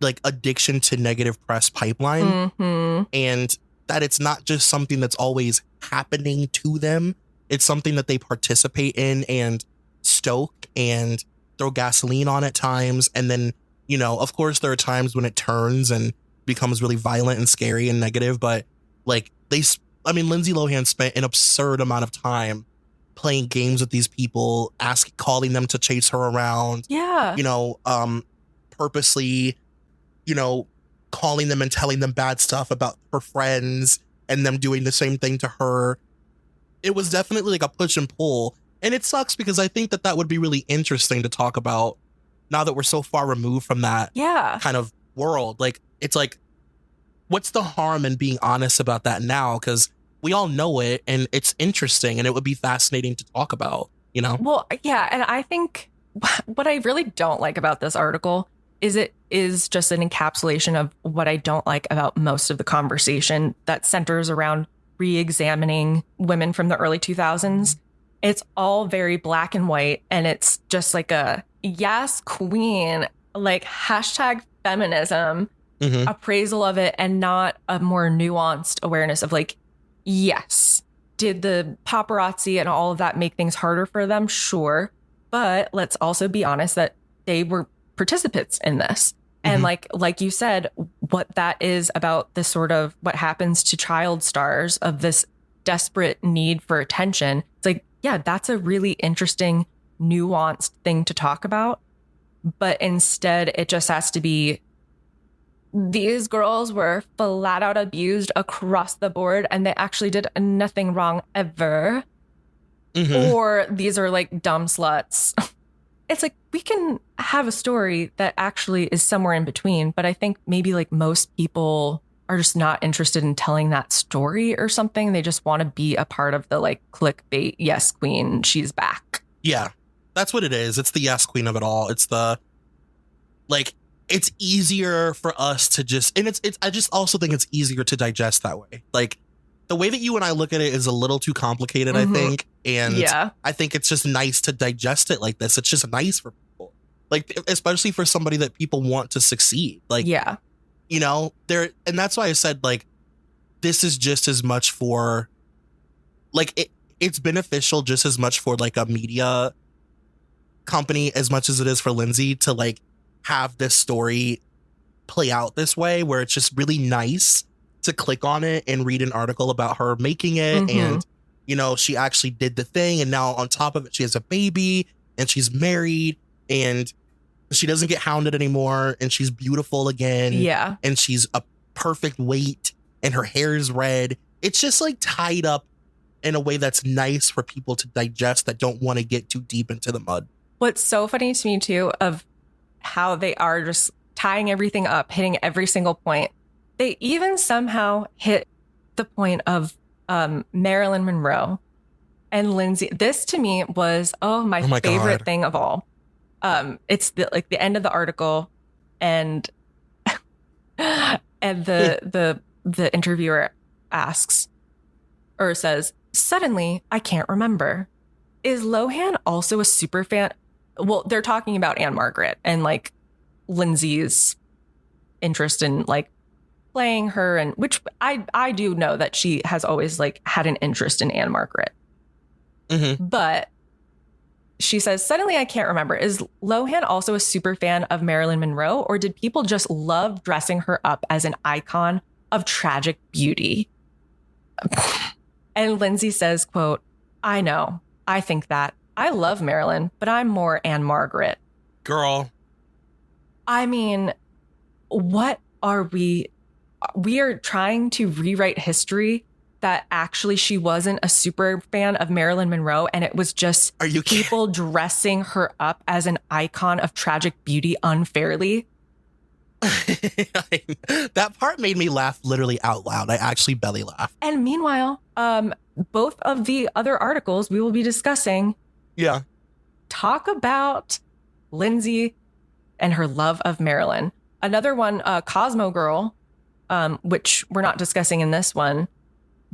like addiction to negative press pipeline. Mm-hmm. And that it's not just something that's always happening to them. It's something that they participate in and stoke and throw gasoline on at times. And then, you know, of course, there are times when it turns and becomes really violent and scary and negative. But like Lindsay Lohan spent an absurd amount of time playing games with these people, calling them to chase her around. Yeah. You know, purposely, you know, calling them and telling them bad stuff about her friends and them doing the same thing to her. It was definitely like a push and pull. And it sucks because I think that would be really interesting to talk about now that we're so far removed from that kind of world. Like, it's like, what's the harm in being honest about that now? Because we all know it and it's interesting and it would be fascinating to talk about, you know? Well, yeah. And I think what I really don't like about this article is it is just an encapsulation of what I don't like about most of the conversation that centers around re-examining women from the early 2000s. It's all very black and white, and it's just like a yes, queen, like hashtag feminism appraisal of it, and not a more nuanced awareness of like, yes, did the paparazzi and all of that make things harder for them? Sure. But let's also be honest that they were participants in this. And like you said, what that is about this sort of what happens to child stars of this desperate need for attention. It's like, yeah, that's a really interesting, nuanced thing to talk about. But instead, it just has to be, these girls were flat out abused across the board and they actually did nothing wrong ever. Or these are like dumb sluts. It's like, we can have a story that actually is somewhere in between. But I think maybe like most people are just not interested in telling that story or something. They just want to be a part of the like clickbait. Yes, queen, she's back. Yeah, that's what it is. It's the yes queen of it all. It's the, like, it's easier for us to just, and it's, I just also think it's easier to digest that way. Like, the way that you and I look at it is a little too complicated, I think. And I think it's just nice to digest it like this. It's just nice for people, like, especially for somebody that people want to succeed. Like, you know, and that's why I said, like, this is just as much for, like, it's beneficial just as much for like a media company as much as it is for Lindsay to like have this story play out this way, where it's just really nice to click on it and read an article about her making it. And, you know, she actually did the thing. And now on top of it, she has a baby and she's married and she doesn't get hounded anymore. And she's beautiful again. Yeah. And she's a perfect weight and her hair is red. It's just like tied up in a way that's nice for people to digest that don't want to get too deep into the mud. What's so funny to me too, of how they are just tying everything up, hitting every single point. They even somehow hit the point of Marilyn Monroe and Lindsay. This to me was my favorite God. thing of all. It's the end of the article, and the interviewer asks or says, "Suddenly, I can't remember. Is Lohan also a super fan?" Well, they're talking about Anne Margaret and like Lindsay's interest in like playing her, and which I do know that she has always like had an interest in Anne Margaret. But she says, "Suddenly I can't remember. Is Lohan also a super fan of Marilyn Monroe, or did people just love dressing her up as an icon of tragic beauty. And Lindsay says, quote, I know. I think that. I love Marilyn, but I'm more Anne Margaret. Girl. I mean, what are we? We are trying to rewrite history that actually she wasn't a super fan of Marilyn Monroe, and it was just people dressing her up as an icon of tragic beauty unfairly. That part made me laugh literally out loud. I actually belly laughed. And meanwhile, both of the other articles we will be discussing talk about Lindsay and her love of Marilyn. Another one, Cosmo Girl, which we're not discussing in this one,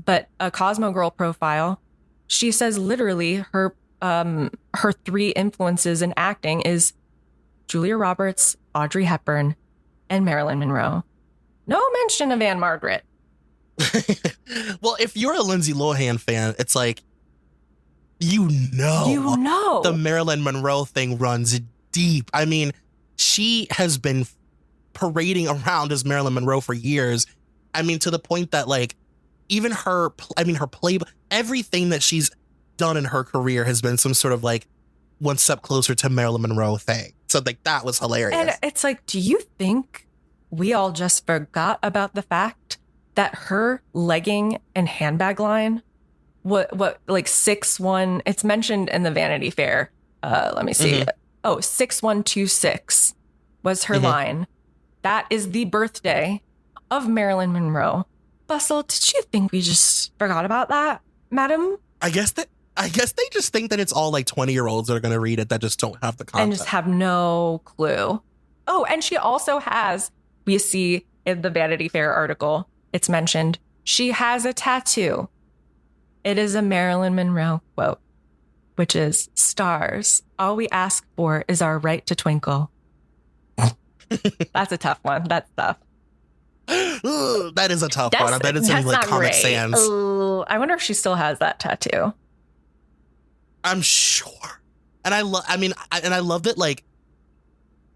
but a Cosmo Girl profile. She says literally her three influences in acting is Julia Roberts, Audrey Hepburn, and Marilyn Monroe. No mention of Anne Margaret. Well, if you're a Lindsay Lohan fan, it's like, you know the Marilyn Monroe thing runs deep. I mean, she has been parading around as Marilyn Monroe for years. I mean, to the point that like even her play, everything that she's done in her career has been some sort of like one step closer to Marilyn Monroe thing. So like that was hilarious. And it's like, do you think we all just forgot about the fact that her legging and handbag line, what like 6'1", it's mentioned in the Vanity Fair. Let me see. Mm-hmm. Oh, 6126 was her line. That is the birthday of Marilyn Monroe. Bustle, did you think we just forgot about that, madam? I guess they just think that it's all like 20-year-olds that are going to read it that just don't have the content. And just have no clue. Oh, and she also has, we see in the Vanity Fair article, it's mentioned, she has a tattoo. It is a Marilyn Monroe quote, which is, stars, all we ask for is our right to twinkle. That's a tough one. That's tough. Ooh, that is a tough one. I bet it's in like Comic Sans. I wonder if she still has that tattoo. I'm sure. And I love that, like,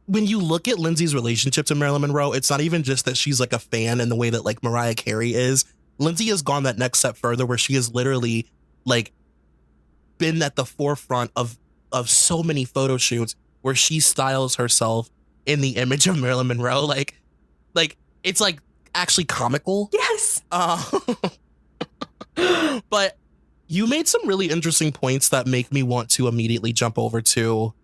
when you look at Lindsay's relationship to Marilyn Monroe, it's not even just that she's like a fan in the way that like Mariah Carey is. Lindsay has gone that next step further where she has literally like been at the forefront of so many photo shoots where she styles herself in the image of Marilyn Monroe. Like it's like actually comical. Yes. But you made some really interesting points that make me want to immediately jump over to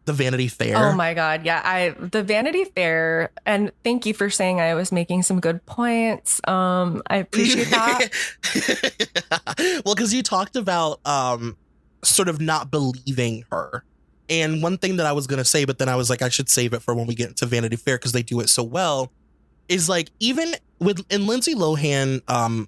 the Vanity Fair. Oh my God. Yeah. The Vanity Fair. And thank you for saying I was making some good points. I appreciate that. Well, because you talked about sort of not believing her. And one thing that I was going to say, but then I was like, I should save it for when we get into Vanity Fair because they do it so well, is like, even in Lindsay Lohan,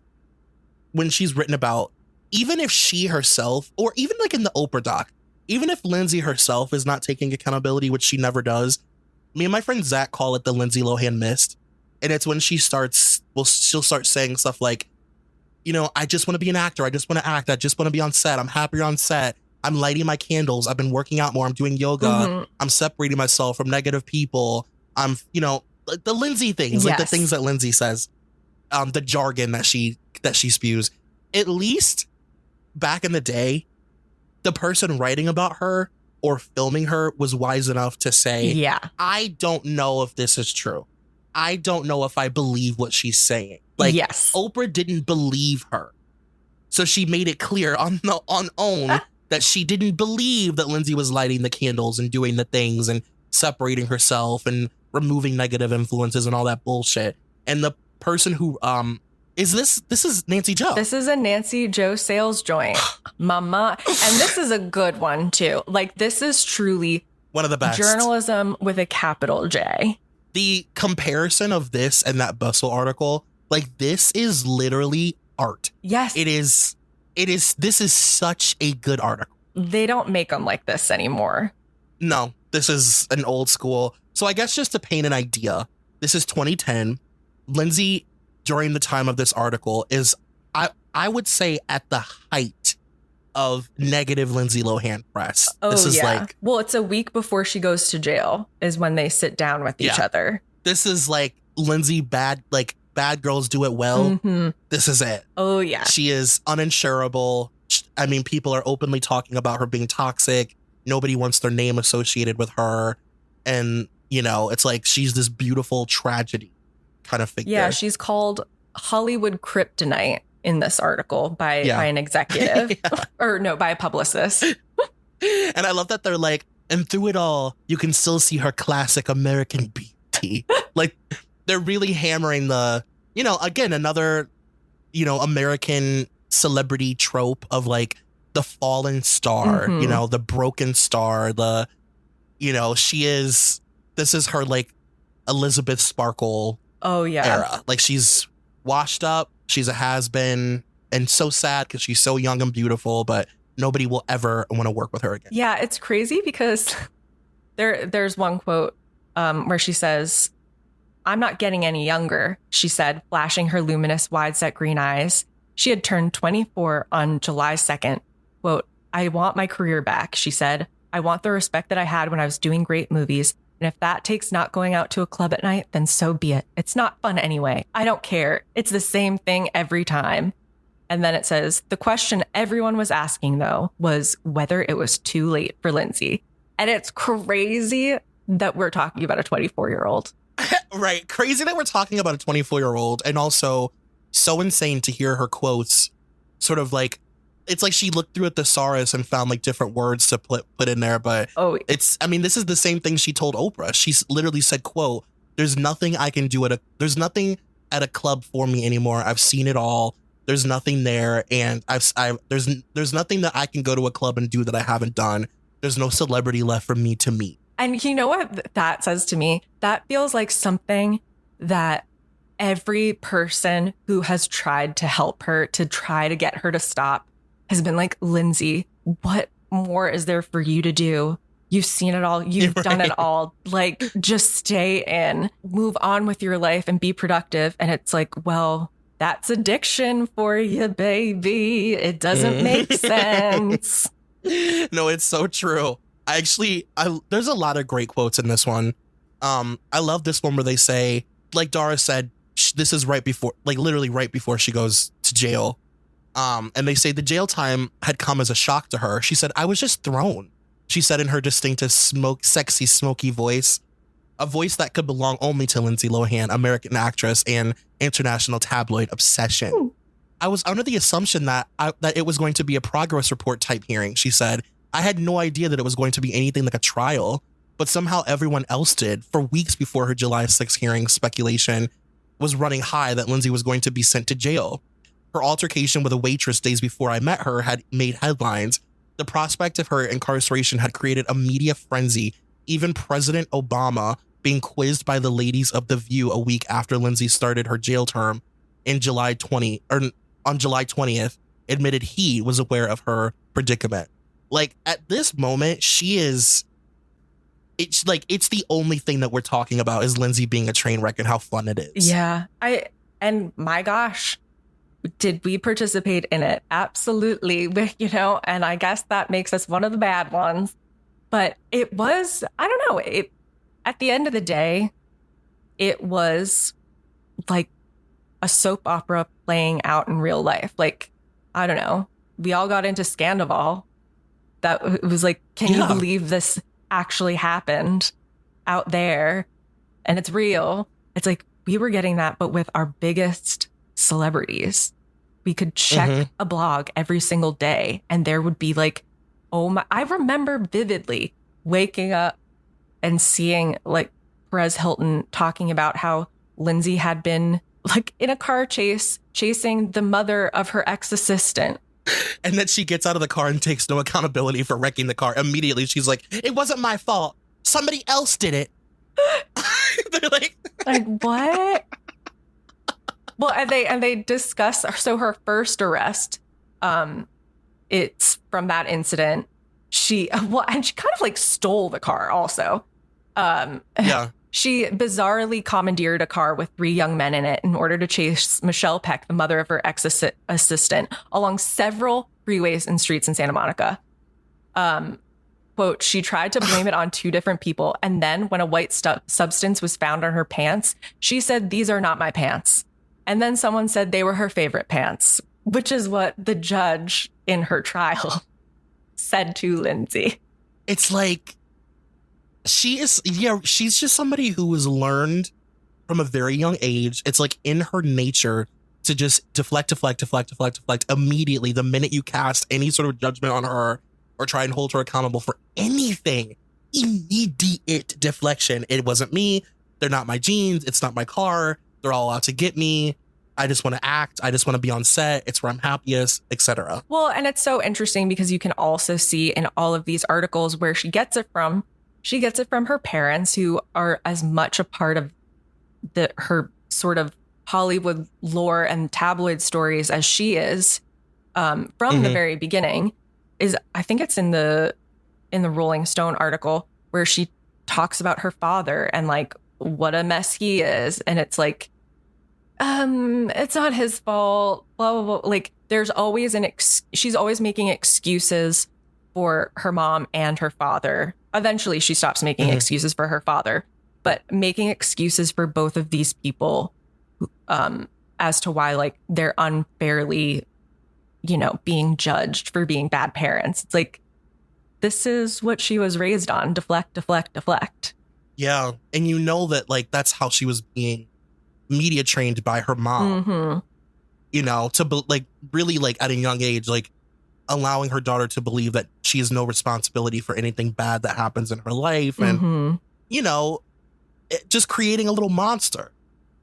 when she's written about, even if she herself, or even like in the Oprah doc, even if Lindsay herself is not taking accountability, which she never does, me and my friend Zach call it the Lindsay Lohan mist. And it's when she'll start saying stuff like, you know, I just want to be an actor. I just want to act. I just want to be on set. I'm happier on set. I'm lighting my candles. I've been working out more. I'm doing yoga. Mm-hmm. I'm separating myself from negative people. I'm, you know, the Lindsay things, like the things that Lindsay says, the jargon that she spews. At least back in the day, the person writing about her or filming her was wise enough to say, I don't know if this is true. I don't know if I believe what she's saying. Like, Oprah didn't believe her. So she made it clear on OWN that she didn't believe that Lindsay was lighting the candles and doing the things and separating herself and removing negative influences and all that bullshit. And the person who this is Nancy Joe. This is a Nancy Joe sales joint, mama. And this is a good one too. Like, this is truly one of the best journalism with a capital J. The comparison of this and that Bustle article, like, this is literally art. Yes. It is. This is such a good article. They don't make them like this anymore. No, this is an old school. So I guess just to paint an idea, this is 2010. Lindsay, during the time of this article, is, I would say, at the height of negative Lindsay Lohan press. Oh, this is like, well, it's a week before she goes to jail is when they sit down with each other. This is like Lindsay bad, like bad girls do it well, this is it. Oh, yeah. She is uninsurable. I mean, people are openly talking about her being toxic. Nobody wants their name associated with her. And, you know, it's like she's this beautiful tragedy kind of figure. Yeah, she's called Hollywood Kryptonite in this article by an executive. Or no, by a publicist. And I love that they're like, and through it all, you can still see her classic American beauty. Like, they're really hammering the, you know, again, another, you know, American celebrity trope of like the fallen star, you know, the broken star, the, you know, this is her like Elizabeth Sparkle era. Like, she's washed up, she's a has-been, and so sad because she's so young and beautiful, but nobody will ever want to work with her again. Yeah, it's crazy because there's one quote where she says, "I'm not getting any younger," she said, flashing her luminous, wide-set green eyes. She had turned 24 on July 2nd. Quote, "I want my career back," she said. "I want the respect that I had when I was doing great movies. And if that takes not going out to a club at night, then so be it. It's not fun anyway. I don't care. It's the same thing every time." And then it says, "The question everyone was asking, though, was whether it was too late for Lindsay." And it's crazy that we're talking about a 24-year-old. Right. Crazy that we're talking about a 24-year-old, and also so insane to hear her quotes sort of like, it's like she looked through a thesaurus and found like different words to put in there. But I mean, this is the same thing she told Oprah. She's literally said, quote, "There's nothing I can do there's nothing at a club for me anymore. I've seen it all. There's nothing there. And there's nothing that I can go to a club and do that I haven't done. There's no celebrity left for me to meet." And you know what that says to me? That feels like something that every person who has tried to help her, to try to get her to stop, has been like, "Lindsay, what more is there for you to do? You've seen it all. You've done it all. Like, just stay in, move on with your life and be productive." And it's like, well, that's addiction for you, baby. It doesn't make sense. No, it's so true. There's a lot of great quotes in this one. I love this one where they say, like Dara said, this is literally right before she goes to jail. And they say the jail time had come as a shock to her. She said, "I was just thrown," she said in her distinctive, sexy, smoky voice, a voice that could belong only to Lindsay Lohan, American actress and international tabloid obsession. Ooh. "I was under the assumption that it was going to be a progress report type hearing," she said. "I had no idea that it was going to be anything like a trial, but somehow everyone else did. For weeks before her July 6th hearing, speculation was running high that Lindsay was going to be sent to jail. Her altercation with a waitress days before I met her had made headlines. The prospect of her incarceration had created a media frenzy, even President Obama being quizzed by the ladies of The View a week after Lindsay started her jail term on July 20th, admitted he was aware of her predicament." Like, at this moment, it's the only thing that we're talking about is Lindsay being a train wreck and how fun it is. Yeah. And my gosh, did we participate in it? Absolutely. You know, and I guess that makes us one of the bad ones. But it was, I don't know, at the end of the day, it was like a soap opera playing out in real life. Like, I don't know, we all got into Scandival. That it was like, can you believe this actually happened out there? And it's real. It's like, we were getting that, but with our biggest celebrities. We could check a blog every single day and there would be like, oh my, I remember vividly waking up and seeing like Perez Hilton talking about how Lindsay had been like in a car chasing the mother of her ex-assistant. And then she gets out of the car and takes no accountability for wrecking the car. Immediately, she's like, "It wasn't my fault. Somebody else did it." They're like what? Well, and they discuss, so her first arrest, it's from that incident. And she kind of like stole the car also. She bizarrely commandeered a car with 3 young men in it in order to chase Michelle Peck, the mother of her ex-assistant, along several freeways and streets in Santa Monica. Quote, "She tried to blame it on 2 different people. And then when a white substance was found on her pants, she said, 'These are not my pants.'" And then someone said they were her favorite pants, which is what the judge in her trial said to Lindsay. It's like, she's just somebody who was learned from a very young age. It's like in her nature to just deflect immediately the minute you cast any sort of judgment on her or try and hold her accountable for anything. Immediate deflection. It wasn't me. They're not my jeans. It's not my car. They're all out to get me. I just want to act. I just want to be on set. It's where I'm happiest, etc. Well, and it's so interesting because you can also see in all of these articles where she gets it from. She gets it from her parents, who are as much a part of her sort of Hollywood lore and tabloid stories as she is, from the very beginning. I think it's in the Rolling Stone article where she talks about her father and like what a mess he is, and it's like, it's not his fault, blah blah blah. Like there's always she's always making excuses for her mom and her father. Eventually she stops making excuses for her father, but making excuses for both of these people as to why like they're unfairly, being judged for being bad parents. It's like, this is what she was raised on. Deflect. Yeah. And that like that's how she was being media trained by her mom, to like really like at a young age, like allowing her daughter to believe that she has no responsibility for anything bad that happens in her life. And, just creating a little monster.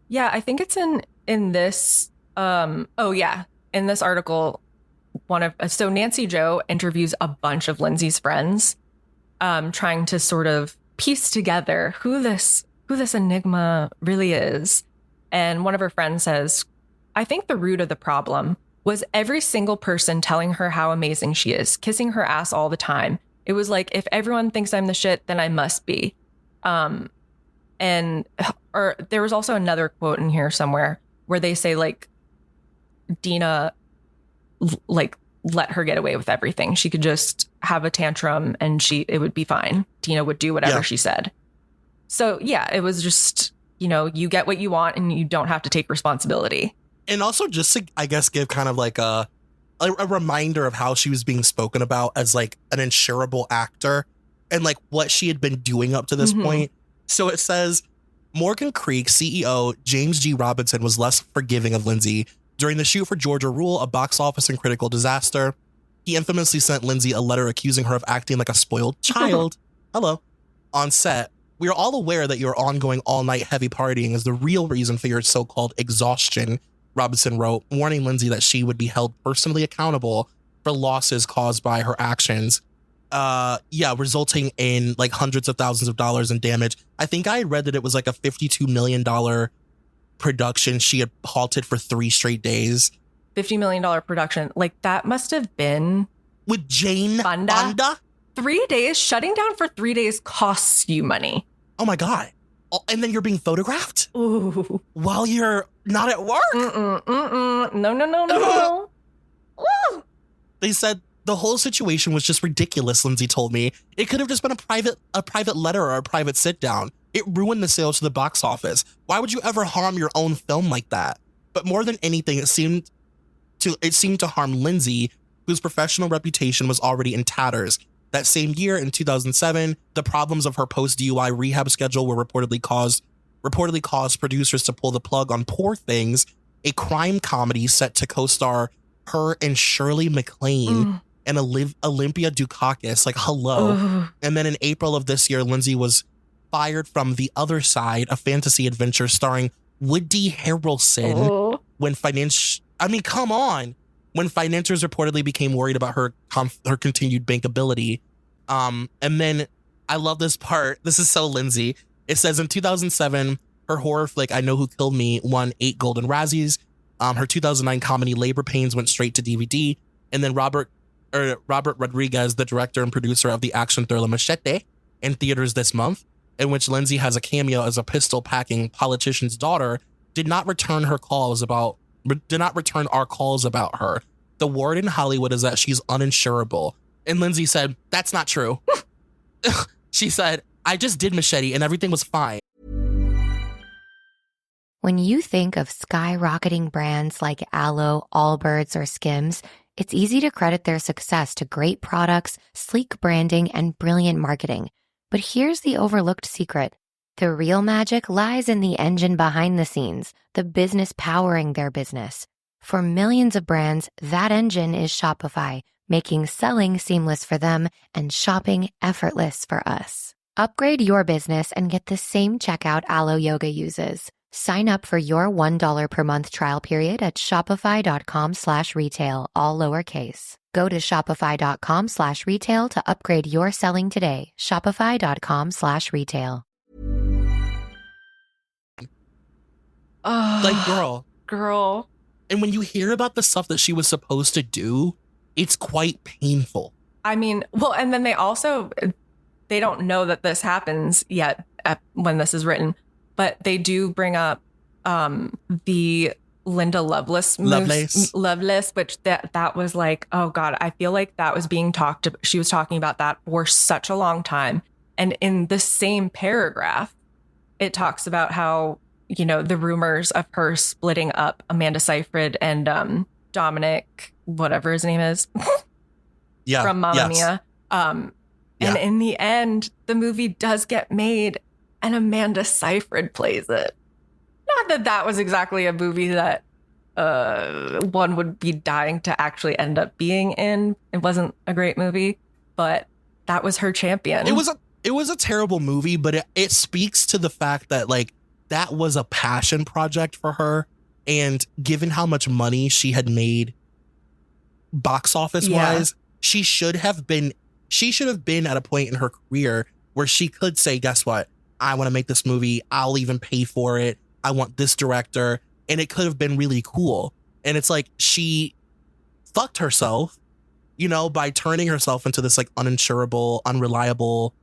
Yeah. I think it's in this, in this article, so Nancy Joe interviews a bunch of Lindsay's friends, trying to sort of piece together who this enigma really is. And one of her friends says, I think the root of the problem was every single person telling her how amazing she is, kissing her ass all the time. It was like, if everyone thinks I'm the shit, then I must be. Or there was also another quote in here somewhere where they say like, Dina, like, let her get away with everything. She could just have a tantrum and it would be fine. Dina would do whatever she said. So yeah, it was just, you get what you want and you don't have to take responsibility. And also just to, I guess, give kind of like a reminder of how she was being spoken about as like an insurable actor and like what she had been doing up to this point. So it says, Morgan Creek CEO James G. Robinson was less forgiving of Lindsay. During the shoot for Georgia Rule, a box office and critical disaster, he infamously sent Lindsay a letter accusing her of acting like a spoiled child. Hello. On set, we are all aware that your ongoing all-night heavy partying is the real reason for your so-called exhaustion, Robinson wrote, warning Lindsay that she would be held personally accountable for losses caused by her actions. Resulting in like hundreds of thousands of dollars in damage. I think I read that it was like a $52 million production she had halted for 3 straight days. $50 million production. Like that must have been with Jane Fonda. 3 days, shutting down for 3 days costs you money. Oh my God. And then you're being photographed? Ooh. While you're not at work? No. They said the whole situation was just ridiculous, Lindsay told me. It could have just been a private letter or a private sit down. It ruined the sales to the box office. Why would you ever harm your own film like that? But more than anything, it seemed to harm Lindsay, whose professional reputation was already in tatters. That same year, in 2007, the problems of her post-DUI rehab schedule were reportedly caused producers to pull the plug on Poor Things, a crime comedy set to co-star her and Shirley MacLaine and Olympia Dukakis. Like, hello. And then in April of this year, Lindsay was fired from The Other Side, a fantasy adventure starring Woody Harrelson. When financiers reportedly became worried about her continued bankability. And then I love this part. This is so Lindsay. It says in 2007, her horror flick I Know Who Killed Me won 8 Golden Razzies. Her 2009 comedy Labor Pains went straight to DVD. And then Robert Rodriguez, the director and producer of the action thriller Machete, in theaters this month, in which Lindsay has a cameo as a pistol-packing politician's daughter, did not return our calls about her. The word in Hollywood is that she's uninsurable. And Lindsay said, that's not true. She said, I just did Machete and everything was fine. When you think of skyrocketing brands like Aloe, Allbirds, or Skims, it's easy to credit their success to great products, sleek branding, and brilliant marketing. But here's the overlooked secret. The real magic lies in the engine behind the scenes, the business powering their business. For millions of brands, that engine is Shopify, making selling seamless for them and shopping effortless for us. Upgrade your business and get the same checkout Aloe Yoga uses. Sign up for your $1 per month trial period at shopify.com/retail, all lowercase. Go to shopify.com/retail to upgrade your selling today. Shopify.com/retail. Oh, Like, girl. And when you hear about the stuff that she was supposed to do, it's quite painful. I mean, well, and then they don't know that this happens yet when this is written, but they do bring up the Linda Lovelace, which that was like, oh God, I feel like that was being she was talking about that for such a long time. And in the same paragraph, it talks about how, the rumors of her splitting up Amanda Seyfried and Dominic, whatever his name is, from Mamma Mia. And in the end, the movie does get made and Amanda Seyfried plays it. Not that was exactly a movie that one would be dying to actually end up being in. It wasn't a great movie, but that was her champion. It was a terrible movie, but it speaks to the fact that like that was a passion project for her. And given how much money she had made box office wise, she should have been at a point in her career where she could say, guess what? I want to make this movie. I'll even pay for it. I want this director. And it could have been really cool. And it's like she fucked herself, by turning herself into this like uninsurable, unreliable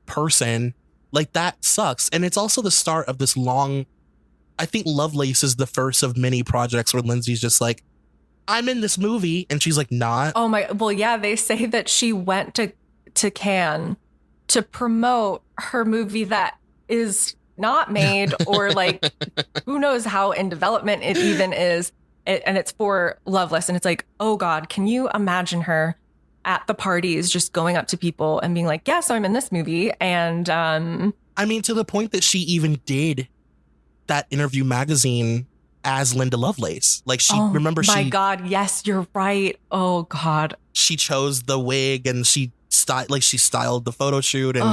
person. Like that sucks. And it's also the start of this long, I think Lovelace is the first of many projects where Lindsay's just like, I'm in this movie. And she's like, not. Oh my, well, yeah, they say that she went to Cannes to promote her movie that is not made or like, who knows how in development it even is. And it's for Loveless. And it's like, oh God, can you imagine her at the parties just going up to people and being like, yes, I'm in this movie. And I mean, to the point that she even did that Interview magazine as Linda Lovelace. Like my God, yes, you're right. Oh God. She chose the wig and she styled the photo shoot and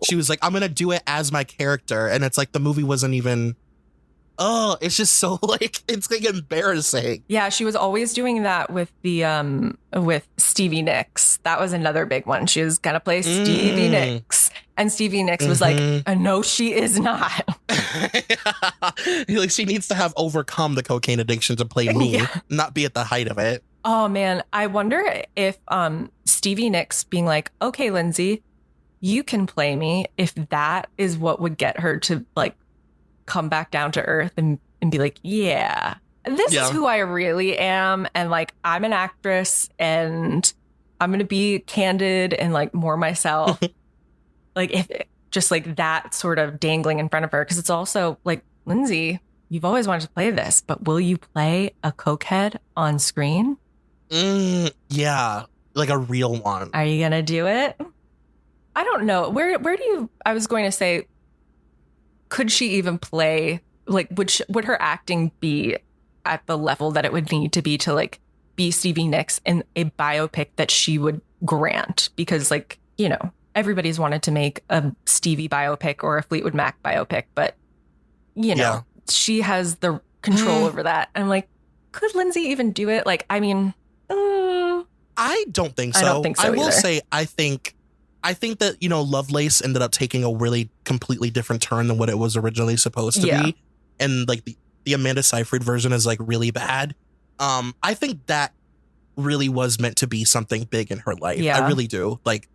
she was like, I'm going to do it as my character. And it's like the movie wasn't even, it's just so like, it's like embarrassing. Yeah, she was always doing that with the with Stevie Nicks. That was another big one. She was gonna play Stevie Nicks. And Stevie Nicks was like, no, she is not. Like she needs to have overcome the cocaine addiction to play me, not be at the height of it. Oh man, I wonder if Stevie Nicks being like, okay, Lindsay, you can play me, if that is what would get her to like come back down to earth and be like, this is who I really am. And like, I'm an actress and I'm going to be candid and like more myself. Like if just like that sort of dangling in front of her. Cause it's also like, Lindsay, you've always wanted to play this, but will you play a cokehead on screen? Yeah. Like a real one. Are you going to do it? I don't know. Where do you, I was going to say, could she even play, like, would her acting be at the level that it would need to be to, like, be Stevie Nicks in a biopic that she would grant? Because, like, everybody's wanted to make a Stevie biopic or a Fleetwood Mac biopic, but, she has the control over that. And I'm like, could Lindsay even do it? Like, I mean, I don't think so. I don't think so I will either. say, I think that, Lovelace ended up taking a really completely different turn than what it was originally supposed to be. And like the Amanda Seyfried version is like really bad. I think that really was meant to be something big in her life. Yeah. I really do. Like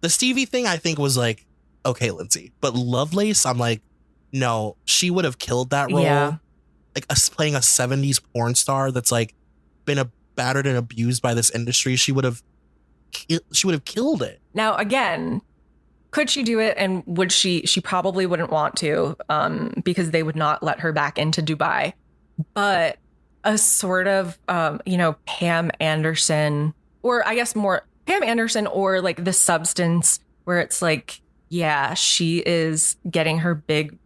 the Stevie thing, I think was like, okay, Lindsay, but Lovelace, I'm like, no, she would have killed that role. Yeah. Like playing a 70s porn star that's like been battered and abused by this industry. She would have killed it. Now, again, Could she do it? And would she probably wouldn't want to, because they would not let her back into Dubai. But a sort of, Pam Anderson, or I guess more Pam Anderson, or like The Substance, where it's like, yeah, she is getting her big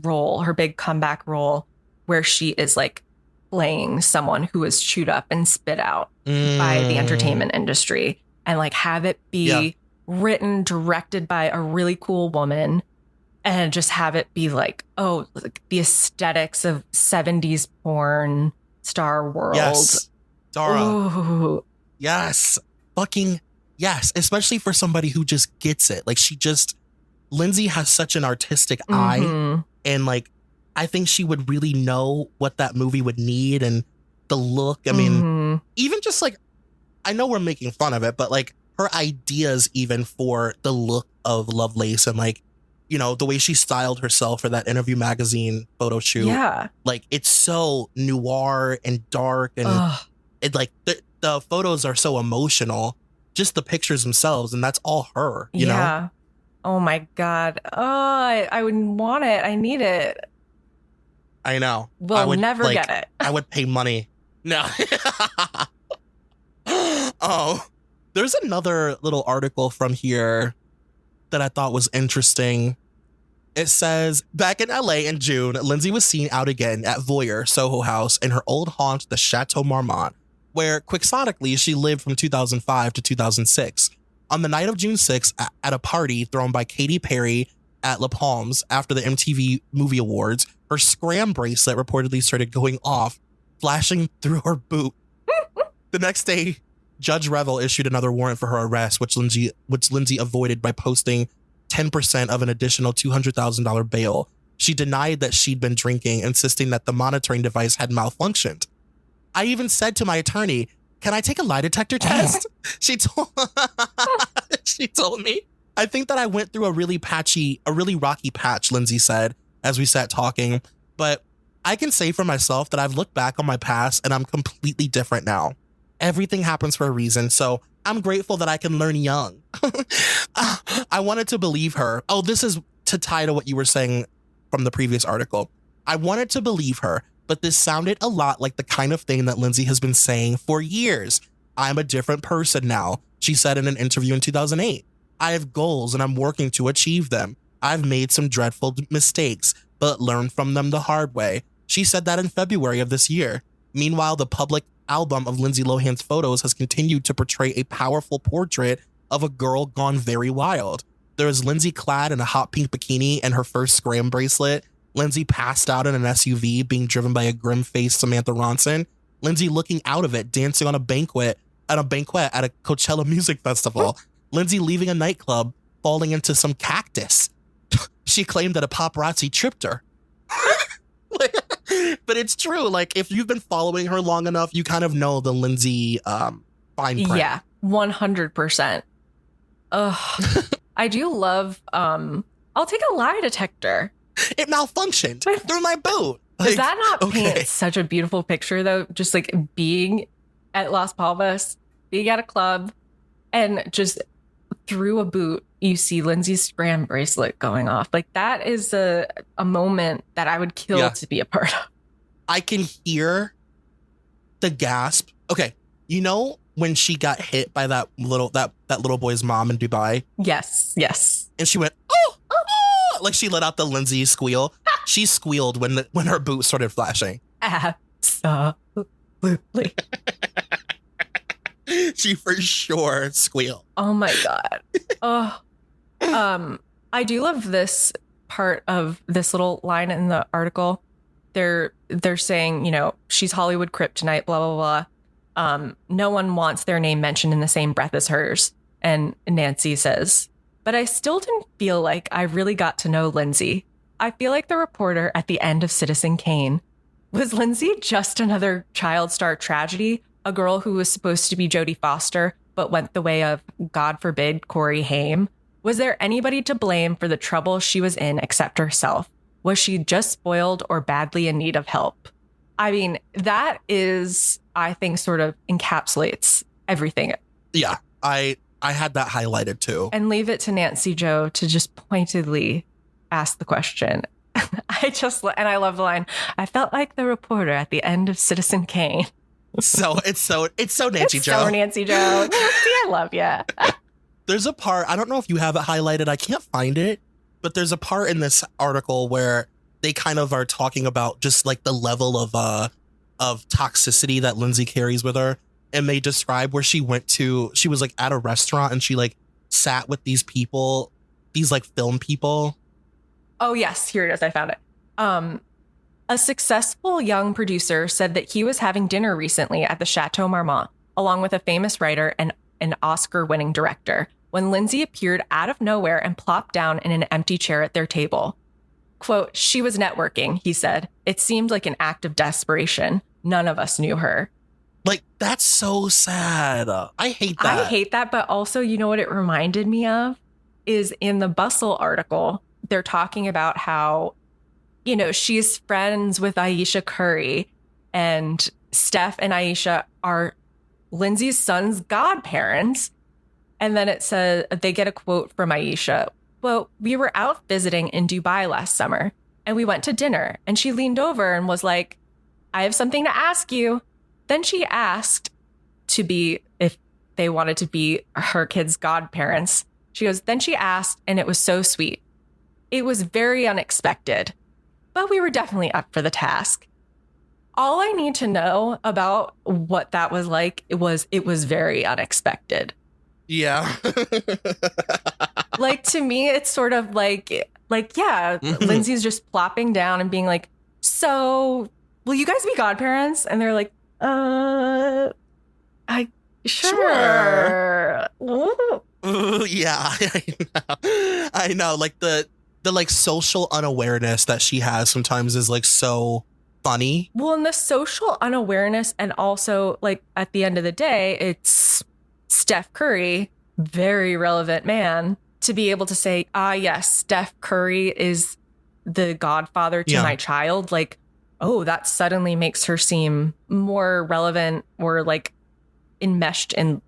role, her big comeback role, where she is like playing someone who is chewed up and spit out by the entertainment industry, and like have it be written, directed by a really cool woman, and just have it be like, oh, like the aesthetics of 70s porn, Star World. Yes, Dara. Ooh. Yes, fucking yes. Especially for somebody who just gets it. Like Lindsay has such an artistic eye, and like I think she would really know what that movie would need and the look. I mean, even just like, I know we're making fun of it, but like her ideas even for the look of Lovelace and like, you know, the way she styled herself for that Interview magazine photo shoot. Yeah. Like it's so noir and dark, and it like the photos are so emotional, just the pictures themselves. And that's all her, you know? Oh my God. Oh, I would want it. I need it. I know. We'll never get it. I would pay money. No. Oh, there's another little article from here that I thought was interesting. It says, back in LA in June, Lindsay was seen out again at Voyeur Soho House in her old haunt, the Chateau Marmont, where quixotically she lived from 2005 to 2006. On the night of June 6th, at a party thrown by Katy Perry at La Palms after the MTV Movie Awards, her scram bracelet reportedly started going off, flashing through her boot. The next day, Judge Revel issued another warrant for her arrest, which Lindsay avoided by posting 10% of an additional $200,000 bail. She denied that she'd been drinking, insisting that the monitoring device had malfunctioned. I even said to my attorney, "Can I take a lie detector test?" She told me. I think that I went through a really rocky patch, Lindsay said, as we sat talking. But I can say for myself that I've looked back on my past and I'm completely different now. Everything happens for a reason, so I'm grateful that I can learn young. I wanted to believe her. Oh, this is to tie to what you were saying from the previous article. I wanted to believe her, but this sounded a lot like the kind of thing that Lindsay has been saying for years. I'm a different person now, she said in an interview in 2008. I have goals and I'm working to achieve them. I've made some dreadful mistakes, but learned from them the hard way. She said that in February of this year. Meanwhile, the public album of Lindsay Lohan's photos has continued to portray a powerful portrait of a girl gone very wild. There is Lindsay clad in a hot pink bikini and her first scram bracelet. Lindsay passed out in an SUV being driven by a grim-faced Samantha Ronson. Lindsay looking out of it, dancing on a banquet at a Coachella music festival. Lindsay leaving a nightclub, falling into some cactus. She claimed that a paparazzi tripped her. But it's true. Like, if you've been following her long enough, you kind of know the Lindsay fine print. Yeah, 100%. Ugh. I do love, I'll take a lie detector. It malfunctioned through my boot. Does that not paint such a beautiful picture, though? Just like being at Las Palmas, being at a club, and just through a boot, you see Lindsay's scram bracelet going off. Like, that is a moment that I would kill to be a part of. I can hear the gasp. Okay, you know when she got hit by that little boy's mom in Dubai? Yes. And she went, oh, like she let out the Lindsay squeal. She squealed when her boot started flashing. Absolutely. She for sure squealed. Oh my God. I do love this part of this little line in the article. They're saying, you know, she's Hollywood kryptonite, blah, blah, blah. No one wants their name mentioned in the same breath as hers. And Nancy says, but I still didn't feel like I really got to know Lindsay. I feel like the reporter at the end of Citizen Kane. Was Lindsay just another child star tragedy? A girl who was supposed to be Jodie Foster, but went the way of, God forbid, Corey Haim? Was there anybody to blame for the trouble she was in except herself? Was she just spoiled or badly in need of help? I mean, that is, I think, sort of encapsulates everything. Yeah, I I had that highlighted too. And leave it to Nancy Joe to just pointedly ask the question. I love the line. I felt like the reporter at the end of Citizen Kane. It's so Nancy Joe. It's so Nancy Joe. Nancy, I love you. There's a part, I don't know if you have it highlighted. I can't find it, but there's a part in this article where they kind of are talking about just like the level of toxicity that Lindsay carries with her. And they describe where she was like at a restaurant and she like sat with these people, these like film people. Oh, yes. Here it is. I found it. A successful young producer said that he was having dinner recently at the Chateau Marmont, along with a famous writer and an Oscar-winning director, when Lindsay appeared out of nowhere and plopped down in an empty chair at their table. Quote, she was networking, he said. It seemed like an act of desperation. None of us knew her. Like, that's so sad. I hate that. I hate that. But also, you know what it reminded me of is in the Bustle article, they're talking about how, you know, she's friends with Aisha Curry, and Steph and Aisha are Lindsay's son's godparents. And then it says, they get a quote from Aisha. Well, we were out visiting in Dubai last summer and we went to dinner and she leaned over and was like, I have something to ask you. Then she asked if they wanted to be her kids' godparents. She goes, then she asked, and it was so sweet. It was very unexpected, but we were definitely up for the task. All I need to know about what that was like, it was very unexpected. Yeah. Like, to me, it's sort of like, yeah, Lindsay's just plopping down and being like, so will you guys be godparents? And they're like, sure. Ooh, yeah, I know. Like the like social unawareness that she has sometimes is like so funny. Well, and the social unawareness, and also like at the end of the day, it's Steph Curry, very relevant man, to be able to say, yes, Steph Curry is the godfather to my child. Like, oh, that suddenly makes her seem more relevant or like enmeshed in,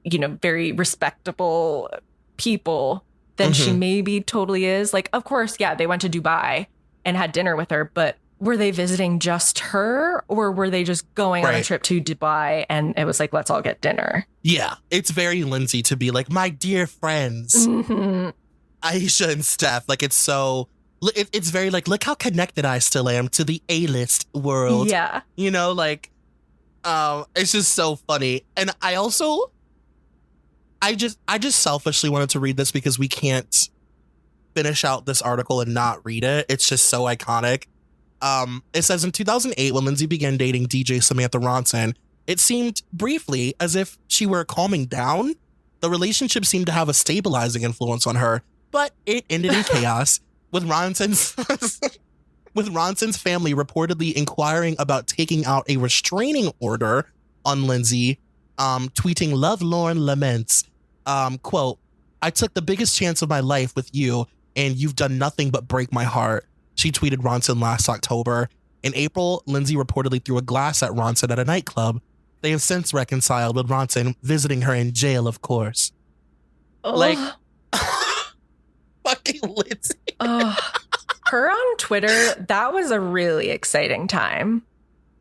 you know, very respectable people than she maybe totally is. Like, of course, yeah, they went to Dubai and had dinner with her, but were they visiting just her, or were they just going on a trip to Dubai and it was like, let's all get dinner? Yeah. It's very Lindsay to be like, my dear friends, Aisha and Steph. Like, it's so... It's very like, look how connected I still am to the A-list world. Yeah. You know, like, it's just so funny. And I also, I just selfishly wanted to read this because we can't finish out this article and not read it. It's just so iconic. It says in 2008, when Lindsay began dating DJ Samantha Ronson, it seemed briefly as if she were calming down. The relationship seemed to have a stabilizing influence on her, but it ended in chaos. With Ronson's family reportedly inquiring about taking out a restraining order on Lindsay, tweeting "Love Lauren laments," quote, "I took the biggest chance of my life with you, and you've done nothing but break my heart." She tweeted Ronson last October. In April, Lindsay reportedly threw a glass at Ronson at a nightclub. They have since reconciled, with Ronson visiting her in jail, of course. Oh. Like, fucking Lindsay. Her on Twitter, that was a really exciting time.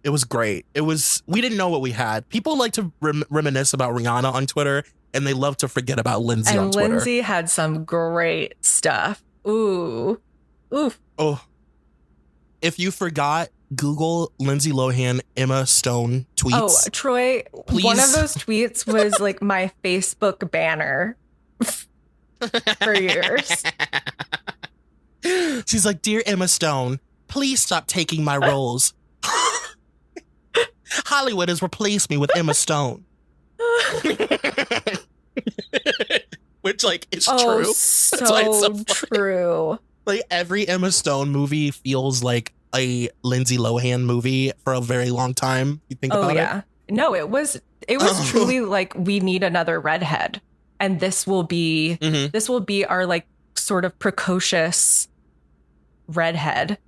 It was great. We didn't know what we had. People like to reminisce about Rihanna on Twitter, and they love to forget about Lindsay on Twitter. And Lindsay had some great stuff. Ooh. Oof. Oh. If you forgot, Google Lindsay Lohan, Emma Stone tweets. Oh, Troy, please. One of those tweets was like my Facebook banner for years. She's like, "Dear Emma Stone, please stop taking my roles. Hollywood has replaced me with Emma Stone." Which, like, is true. So true. Like, every Emma Stone movie feels like a Lindsay Lohan movie for a very long time. You think about it? No, it was truly like, we need another redhead. And this will be our like sort of precocious redhead.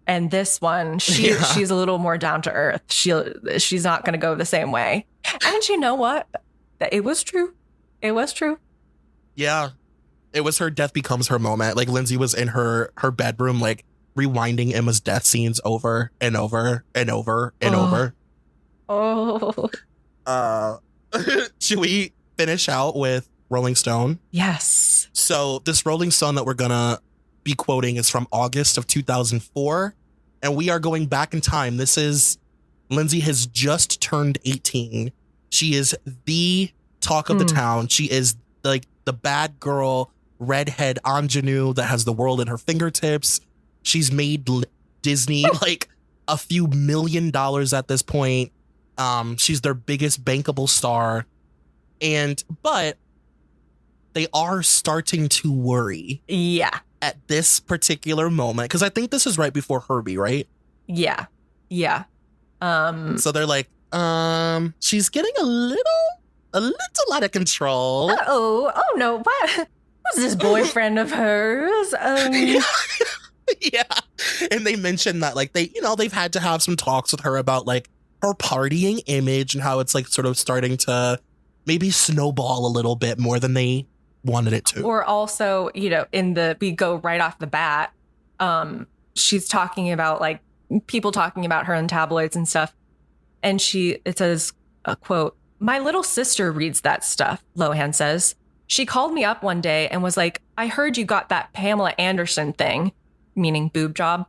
And this one, she's a little more down to earth. She's not going to go the same way. And you know what? It was true. It was true. Yeah. It was her death becomes her moment. Like Lindsay was in her bedroom, like rewinding Emma's death scenes over and over and over and over. Oh. Should we finish out with Rolling Stone? Yes. So this Rolling Stone that we're gonna be quoting is from August of 2004, and we are going back in time. This is Lindsay has just turned 18. She is the talk of the town. She is like the bad girl, redhead ingenue that has the world at her fingertips. She's made Disney like a few $1 million at this point. She's their biggest bankable star. But they are starting to worry. Yeah. At this particular moment. Because I think this is right before Herbie, right? Yeah. Yeah. So they're like, she's getting a little out of control. Oh no, what? Who's this boyfriend of hers? Yeah. And they mentioned that like they've had to have some talks with her about like her partying image and how it's like sort of starting to maybe snowball a little bit more than they wanted it to. Or also, we go right off the bat. She's talking about like people talking about her in tabloids and stuff. And it says a quote, "My little sister reads that stuff," Lohan says. "She called me up one day and was like, I heard you got that Pamela Anderson thing," meaning boob job.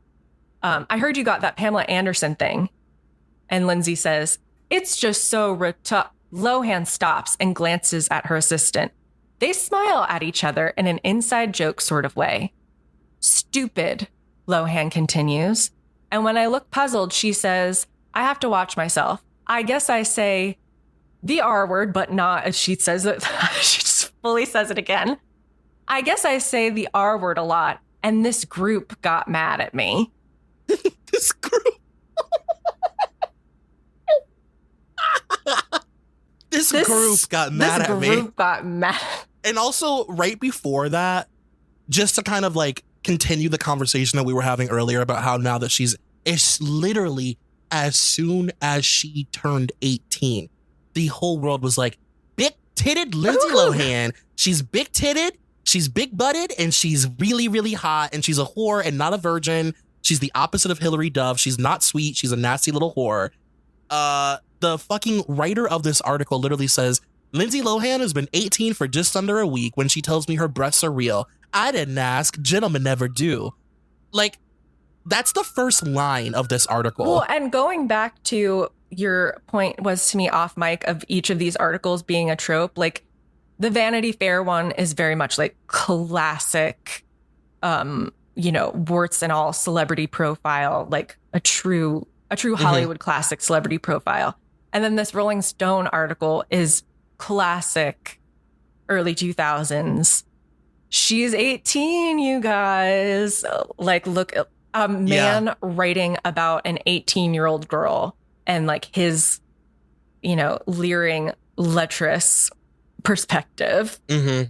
"I heard you got that Pamela Anderson thing." And Lindsay says, "It's just so Lohan stops and glances at her assistant. They smile at each other in an inside joke sort of way. "Stupid," Lohan continues. "And when I look puzzled, she says, I have to watch myself. I guess I say the R word, but not," she says it. She just fully says it again. "I guess I say the R word a lot, and this group got mad at me." This group. This group got mad at me. This group got mad. And also, right before that, just to kind of like continue the conversation that we were having earlier about how now that it's literally as soon as she turned 18, the whole world was like, big-titted Lindsay Lohan. She's big-titted, she's big-butted, and she's really, really hot, and she's a whore and not a virgin. She's the opposite of Hilary Duff. She's not sweet. She's a nasty little whore. The fucking writer of this article literally says, "Lindsay Lohan has been 18 for just under a week when she tells me her breasts are real. I didn't ask. Gentlemen never do." Like, that's the first line of this article. Well, and going back to your point was to me off mic of each of these articles being a trope, like the Vanity Fair one is very much like classic, warts and all celebrity profile, like a true Hollywood classic celebrity profile. And then this Rolling Stone article is classic early 2000s. She's 18, you guys. Like, look, a man writing about an 18-year-old girl and like his, leering lecherous perspective. Mm-hmm.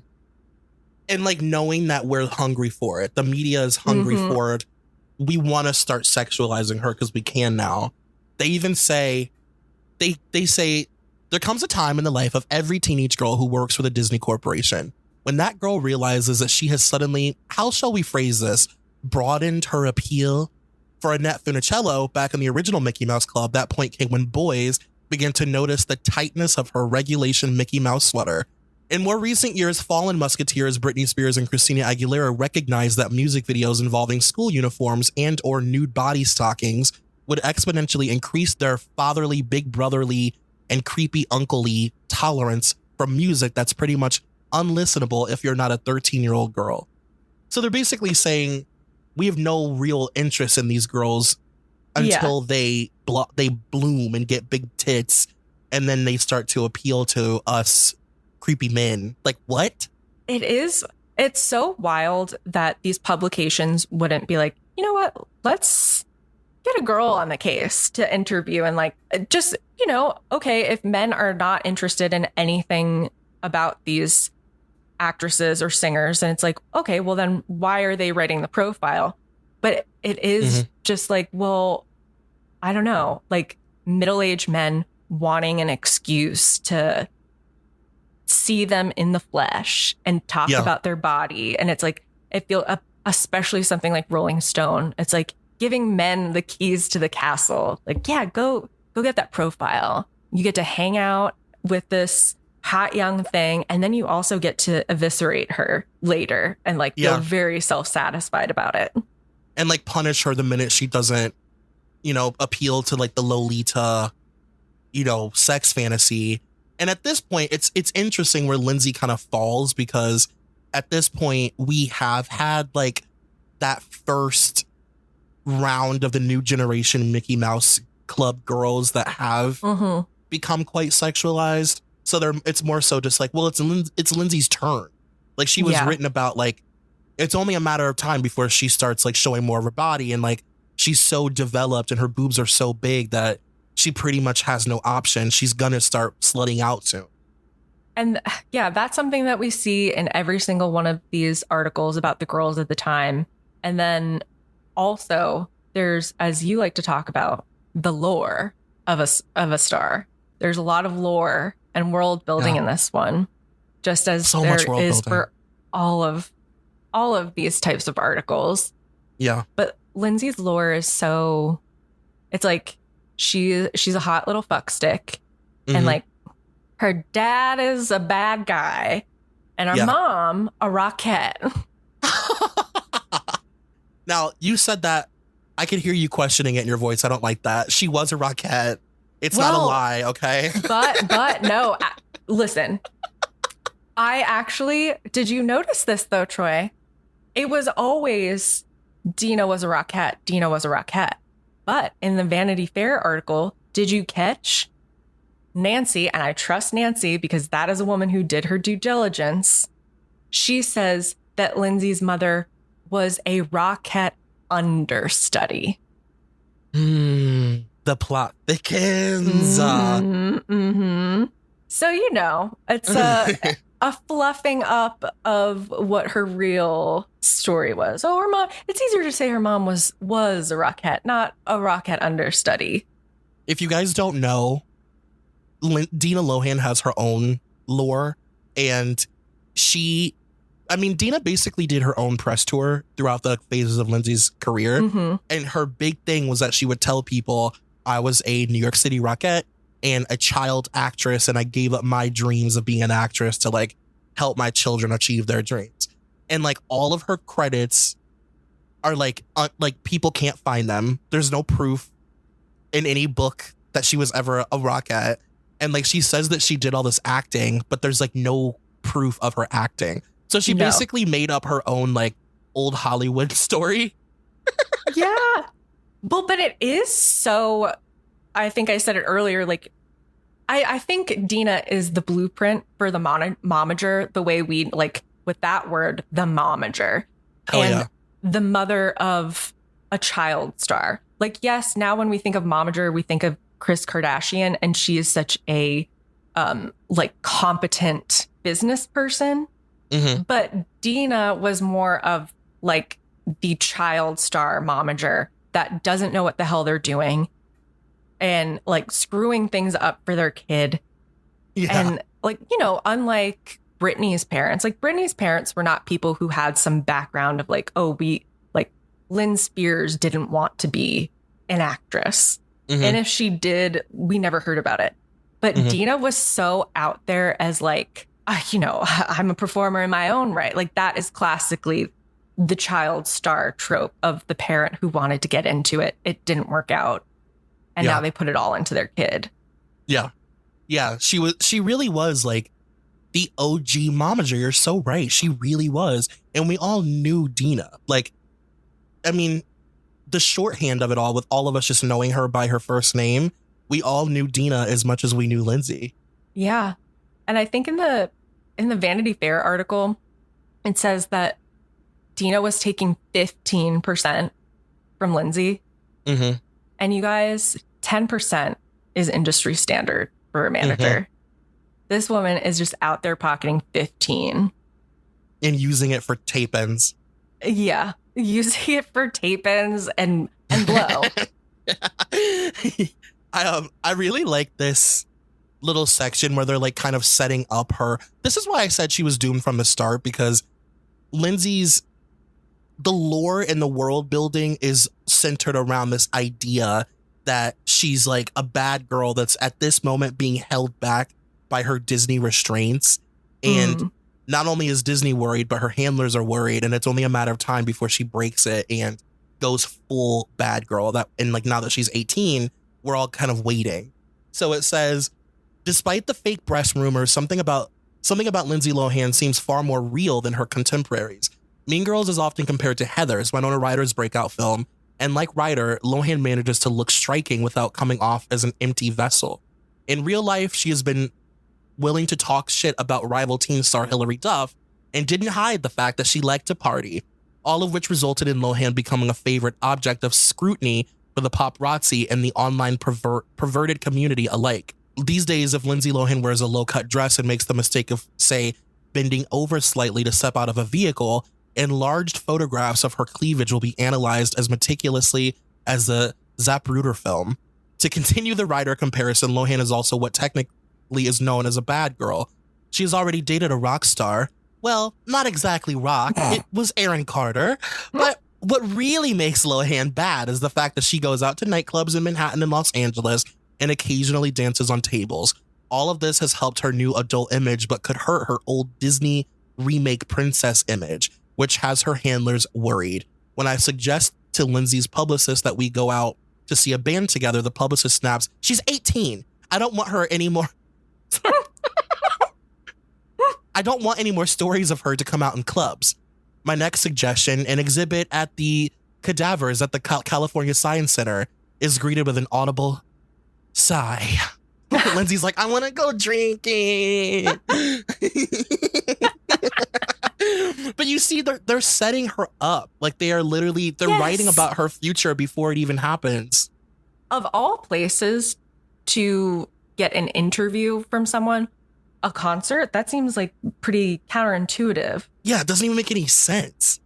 And like knowing that we're hungry for it. The media is hungry for it. We want to start sexualizing her because we can now. They even say, they say, there comes a time in the life of every teenage girl who works for the Disney Corporation when that girl realizes that she has suddenly, how shall we phrase this, broadened her appeal. For Annette Funicello, back in the original Mickey Mouse Club, that point came when boys began to notice the tightness of her regulation Mickey Mouse sweater. In more recent years, fallen Musketeers Britney Spears and Christina Aguilera recognized that music videos involving school uniforms and or nude body stockings would exponentially increase their fatherly, big brotherly, and creepy uncle-y tolerance for music that's pretty much unlistenable if you're not a 13-year-old girl. So they're basically saying we have no real interest in these girls until they bloom and get big tits, and then they start to appeal to us creepy men. Like, what? It's so wild that these publications wouldn't be like, you know what, let's get a girl on the case to interview and like, just, okay, if men are not interested in anything about these actresses or singers, and it's like, okay, well then why are they writing the profile? But it is just like, well, I don't know, like middle-aged men wanting an excuse to see them in the flesh and talk Yeah. about their body. And it's like, I feel especially something like Rolling Stone. It's like giving men the keys to the castle. Like, yeah, go get that profile. You get to hang out with this hot young thing. And then you also get to eviscerate her later and like feel very self-satisfied about it. And like punish her the minute she doesn't, appeal to like the Lolita, sex fantasy. And at this point, it's interesting where Lindsay kind of falls, because at this point we have had like that first round of the new generation Mickey Mouse Club girls that have become quite sexualized. So it's more so just like, well, it's Lindsay's turn. Like she was written about like, it's only a matter of time before she starts like showing more of her body, and like she's so developed and her boobs are so big that she pretty much has no option. She's gonna start slutting out soon. And yeah, that's something that we see in every single one of these articles about the girls at the time. And then also there's, as you like to talk about, the lore of a star. There's a lot of lore and world building in this one, just as so there much world is building for all of these types of articles. Yeah. But Lindsay's lore is so, it's like she's a hot little fuckstick, and like her dad is a bad guy, and her mom a rockette. Now, you said that. I could hear you questioning it in your voice. I don't like that. She was a rockette. It's not a lie, okay? but no, listen. I actually, did you notice this though, Troy? It was always Dina was a rockette. Dina was a rockette. But in the Vanity Fair article, did you catch Nancy? And I trust Nancy because that is a woman who did her due diligence. She says that Lindsay's mother was a rockette understudy. The plot thickens. So, it's a fluffing up of what her real story was. Oh, her mom. It's easier to say her mom was a rockette, not a rockette understudy. If you guys don't know, Dina Lohan has her own lore, and Dina basically did her own press tour throughout the phases of Lindsay's career. And her big thing was that she would tell people, I was a New York City rockette and a child actress, and I gave up my dreams of being an actress to like help my children achieve their dreams. And like all of her credits are like people can't find them. There's no proof in any book that she was ever a rockette. And like she says that she did all this acting, but there's like no proof of her acting. So she basically made up her own like old Hollywood story. Yeah. Well, but it is so, I think I said it earlier, like, I think Dina is the blueprint for the momager, the way we, like, with that word, the momager. And the mother of a child star. Like, yes, now when we think of momager, we think of Kris Kardashian, and she is such a, competent business person. But Dina was more of, like, the child star momager that doesn't know what the hell they're doing and like screwing things up for their kid. And like, unlike Britney's parents were not people who had some background of like, Lynn Spears didn't want to be an actress. And if she did, we never heard about it. But Dina was so out there as like, I'm a performer in my own right. Like that is classically the child star trope of the parent who wanted to get into it. It didn't work out. And now they put it all into their kid. Yeah. Yeah. She really was like the OG momager. You're so right. She really was. And we all knew Dina. Like, I mean, the shorthand of it all, with all of us just knowing her by her first name, we all knew Dina as much as we knew Lindsay. Yeah. And I think in the Vanity Fair article, it says that Dina was taking 15% from Lindsay. And you guys, 10% is industry standard for a manager. This woman is just out there pocketing 15. And using it for tape ends. Yeah. Using it for tape ends and blow. I really like this little section where they're like kind of setting up her. This is why I said she was doomed from the start, because the lore and the world building is centered around this idea that she's like a bad girl that's at this moment being held back by her Disney restraints. And not only is Disney worried, but her handlers are worried. And it's only a matter of time before she breaks it and goes full bad girl. And like now that she's 18, we're all kind of waiting. So it says, despite the fake breast rumors, something about Lindsay Lohan seems far more real than her contemporaries. Mean Girls is often compared to Heathers, Winona Ryder's breakout film, and like Ryder, Lohan manages to look striking without coming off as an empty vessel. In real life, she has been willing to talk shit about rival teen star Hilary Duff and didn't hide the fact that she liked to party, all of which resulted in Lohan becoming a favorite object of scrutiny for the paparazzi and the online perverted community alike. These days, if Lindsay Lohan wears a low-cut dress and makes the mistake of, say, bending over slightly to step out of a vehicle, enlarged photographs of her cleavage will be analyzed as meticulously as the Zapruder film. To continue the Ryder comparison, Lohan is also what technically is known as a bad girl. She has already dated a rock star. Well, not exactly rock. It was Aaron Carter. But what really makes Lohan bad is the fact that she goes out to nightclubs in Manhattan and Los Angeles and occasionally dances on tables. All of this has helped her new adult image, but could hurt her old Disney remake princess image, which has her handlers worried. When I suggest to Lindsay's publicist that we go out to see a band together, the publicist snaps, "She's 18. I don't want her anymore." I don't want any more stories of her to come out in clubs. My next suggestion, an exhibit at the Cadavers at the California Science Center, is greeted with an audible sigh. Lindsay's like, "I want to go drinking." But you see, they're setting her up. Like they're writing about her future before it even happens. Of all places to get an interview from someone, a concert, that seems like pretty counterintuitive. Yeah, it doesn't even make any sense.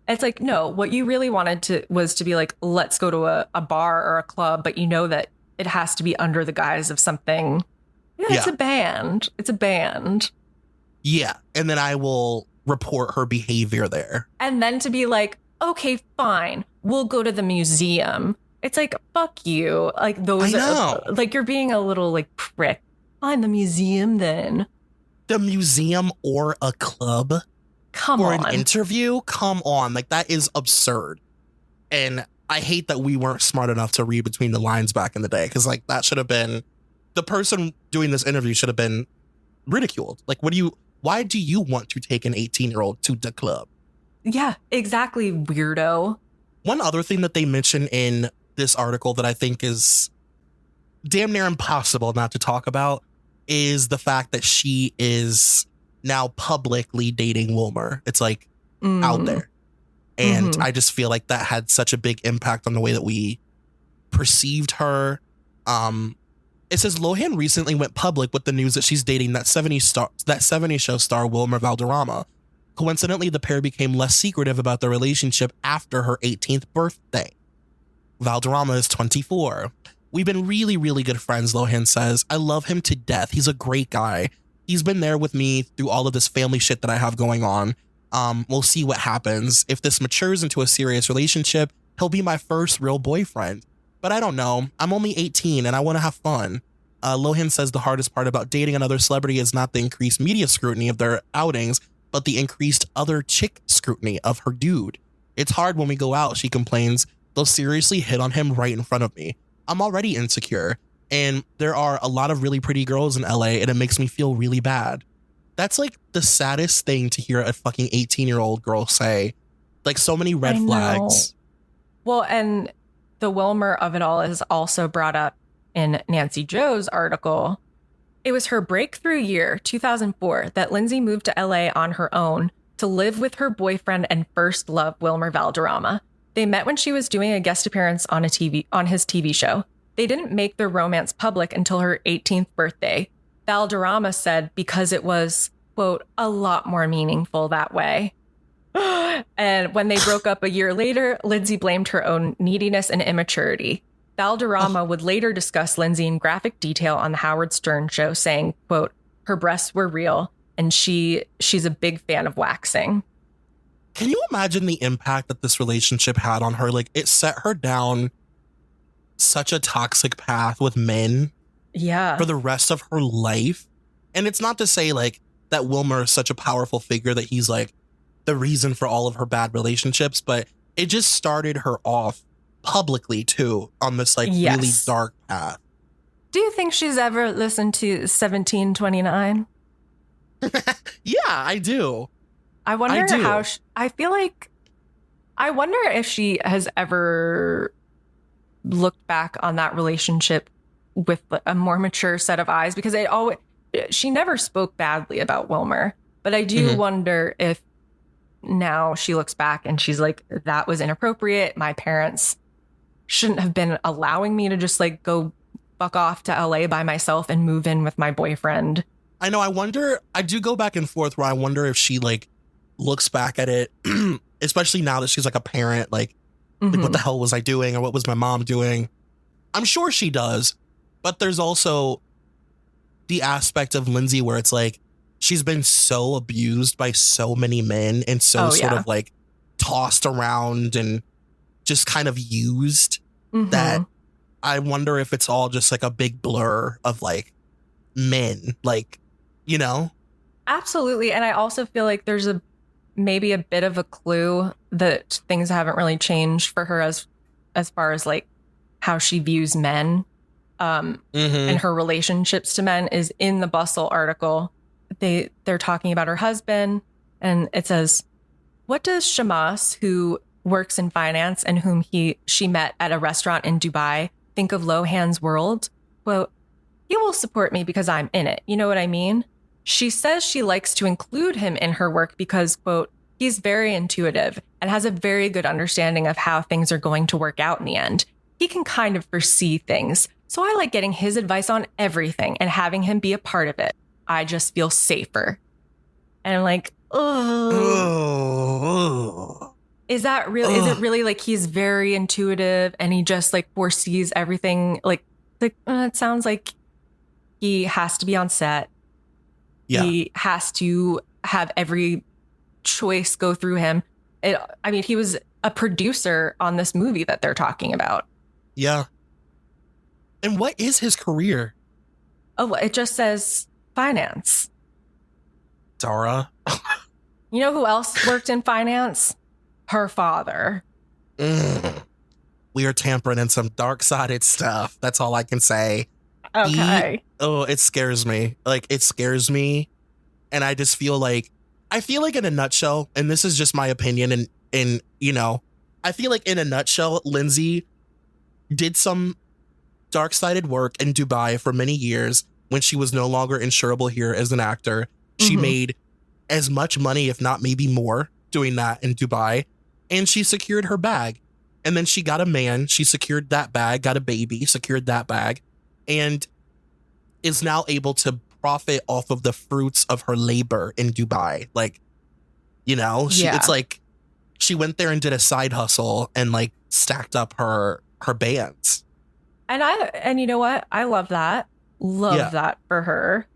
It's like, no, what you really wanted was to be like, let's go to a bar or a club, but you know that it has to be under the guise of something. Yeah, it's a band. It's a band. Yeah, and then I will report her behavior there. And then to be like, okay, fine, we'll go to the museum. It's like, fuck you. Like those, I know. Like you're being a little like prick. Fine, the museum then. The museum or a club? Come on. Or an interview? Come on. Like that is absurd. And I hate that we weren't smart enough to read between the lines back in the day. Cause like that should have been, the person doing this interview should have been ridiculed. Like why do you want to take an 18-year-old to the club? Yeah, exactly, weirdo. One other thing that they mention in this article that I think is damn near impossible not to talk about is the fact that she is now publicly dating Wilmer. It's like out there. And I just feel like that had such a big impact on the way that we perceived her. It says Lohan recently went public with the news that she's dating that 70s show star Wilmer Valderrama. Coincidentally, the pair became less secretive about their relationship after her 18th birthday. Valderrama is 24. "We've been really, really good friends," Lohan says. "I love him to death. He's a great guy. He's been there with me through all of this family shit that I have going on. We'll see what happens. If this matures into a serious relationship, he'll be my first real boyfriend. But I don't know. I'm only 18 and I want to have fun." Lohan says the hardest part about dating another celebrity is not the increased media scrutiny of their outings, but the increased other chick scrutiny of her dude. "It's hard when we go out," she complains. "They'll seriously hit on him right in front of me. I'm already insecure, and there are a lot of really pretty girls in LA, and it makes me feel really bad." That's like the saddest thing to hear a fucking 18-year-old girl say. Like so many red flags. Well, and the Wilmer of it all is also brought up in Nancy Joe's article. It was her breakthrough year, 2004, that Lindsay moved to LA on her own to live with her boyfriend and first love, Wilmer Valderrama. They met when she was doing a guest appearance on his TV show. They didn't make their romance public until her 18th birthday. Valderrama said because it was, quote, "a lot more meaningful that way." And when they broke up a year later, Lindsay blamed her own neediness and immaturity. Valderrama would later discuss Lindsay in graphic detail on the Howard Stern show, saying, quote, her breasts were real and she's a big fan of waxing. Can you imagine the impact that this relationship had on her? Like, it set her down such a toxic path with men for the rest of her life. And it's not to say like that Wilmer is such a powerful figure that he's like the reason for all of her bad relationships, but it just started her off publicly too on this like really dark path. Do you think she's ever listened to 1729? Yeah, I do. I wonder how I wonder if she has ever looked back on that relationship with a more mature set of eyes, because she never spoke badly about Wilmer, but I do wonder if now she looks back and she's like, that was inappropriate. My parents shouldn't have been allowing me to just like go fuck off to LA by myself and move in with my boyfriend. I know. I do go back and forth where I wonder if she like looks back at it, especially now that she's like a parent, like what the hell was I doing? Or what was my mom doing? I'm sure she does, but there's also the aspect of Lindsay where it's like, she's been so abused by so many men and sort of like tossed around and just kind of used that I wonder if it's all just like a big blur of like men, like, you know? Absolutely. And I also feel like there's maybe a bit of a clue that things haven't really changed for her as far as like how she views men and her relationships to men is in the Bustle article. They're talking about her husband, and it says, what does Shamas, who works in finance and whom she met at a restaurant in Dubai, think of Lohan's world? Quote, he will support me because I'm in it. You know what I mean? She says she likes to include him in her work because, quote, he's very intuitive and has a very good understanding of how things are going to work out in the end. He can kind of foresee things. So I like getting his advice on everything and having him be a part of it. I just feel safer. And I'm like, oh. Is that really, is it really like he's very intuitive and he just like foresees everything? Like it sounds like he has to be on set. Yeah. He has to have every choice go through him. I mean, he was a producer on this movie that they're talking about. Yeah. And what is his career? Oh, it just says finance. Dara. You know who else worked in finance? Her father. We are tampering in some dark-sided stuff. That's all I can say. Okay. It scares me. Like, it scares me. And I just feel like in a nutshell, and this is just my opinion, and you know, I feel like in a nutshell, Lindsay did some dark-sided work in Dubai for many years when she was no longer insurable here as an actor. She made as much money, if not maybe more, doing that in Dubai. And she secured her bag. And then she got a man. She secured that bag, got a baby, secured that bag, and is now able to profit off of the fruits of her labor in Dubai. Like, you know, it's like she went there and did a side hustle and like stacked up her bands. And you know what? I love that. Love that for her.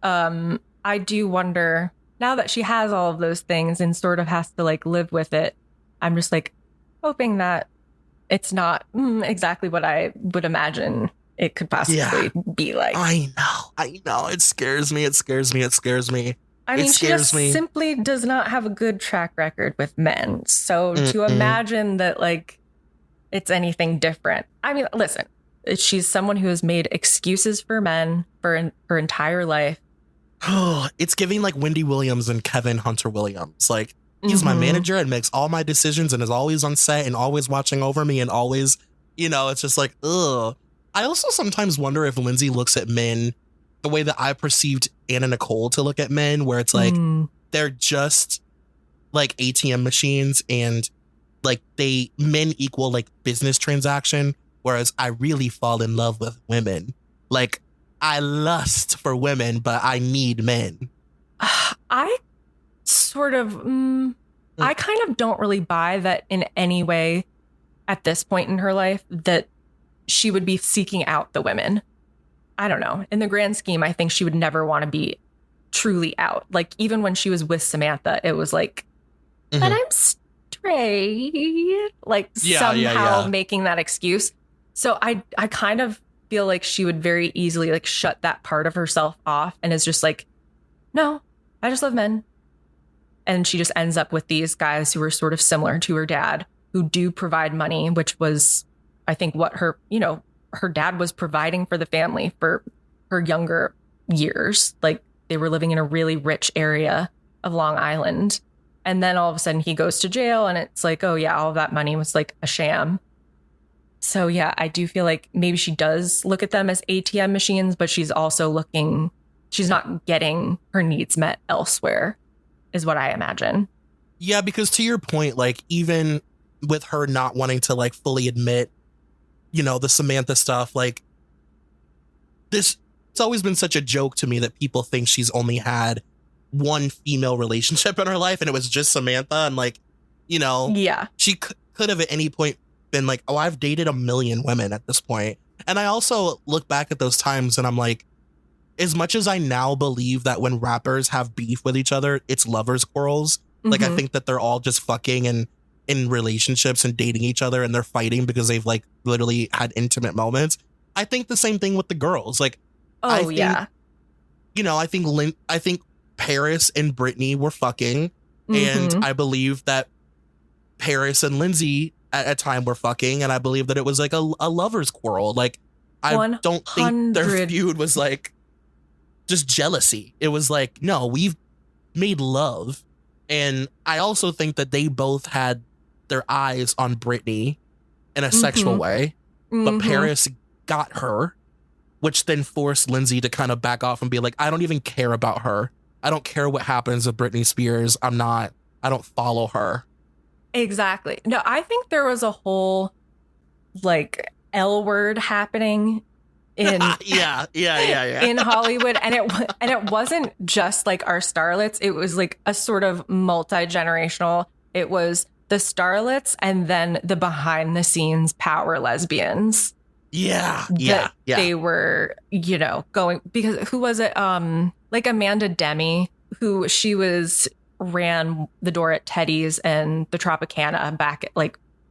I do wonder now that she has all of those things and sort of has to like live with it. I'm just like hoping that it's not exactly what I would imagine it could possibly be like. I know. It scares me. I mean, she just simply does not have a good track record with men. So to imagine that like it's anything different. I mean, listen, she's someone who has made excuses for men for her entire life. Oh, it's giving like Wendy Williams and Kevin Hunter Williams. Like, he's my manager and makes all my decisions and is always on set and always watching over me and always, you know, it's just like, ugh. I also sometimes wonder if Lindsay looks at men the way that I perceived Anna Nicole to look at men, where it's like they're just like ATM machines and like men equal like business transaction, whereas I really fall in love with women. Like, I lust for women, but I need men. I sort of, I kind of don't really buy that in any way at this point in her life that she would be seeking out the women. I don't know. In the grand scheme, I think she would never want to be truly out. Like, even when she was with Samantha, it was like, but I'm straight. Like, somehow making that excuse. So I kind of feel like she would very easily like shut that part of herself off and is just like, no, I just love men. And she just ends up with these guys who are sort of similar to her dad, who do provide money, which was, I think, what her dad was providing for the family for her younger years. Like, they were living in a really rich area of Long Island. And then all of a sudden he goes to jail and it's like, oh yeah, all of that money was like a sham. So yeah, I do feel like maybe she does look at them as ATM machines, but she's also she's not getting her needs met elsewhere, is what I imagine. Yeah, because to your point, like, even with her not wanting to like fully admit, the Samantha stuff, like, it's always been such a joke to me that people think she's only had one female relationship in her life and it was just Samantha. And like, she could have at any point been like, oh, I've dated a million women at this point. And I also look back at those times and I'm like, as much as I now believe that when rappers have beef with each other, it's lovers' quarrels. Like, I think that they're all just fucking and in relationships and dating each other and they're fighting because they've like literally had intimate moments. I think the same thing with the girls. Like, I think Paris and Brittany were fucking, and I believe that Paris and Lindsay at a time were fucking, and I believe that it was like a lover's quarrel. Like, I 100. Don't think their feud was like just jealousy. It was like, no, we've made love. And I also think that they both had their eyes on Brittany in a sexual way, but Paris got her, which then forced Lindsay to kind of back off and be like, I don't even care about her. I don't care what happens with Britney Spears. I don't follow her. Exactly. No, I think there was a whole like L word happening in in Hollywood, and it wasn't just like our starlets. It was like a sort of multi-generational. It was the starlets and then the behind the scenes power lesbians. Yeah. They were, going, because who was it? Like Amanda Demi, who she ran the door at Teddy's and the Tropicana back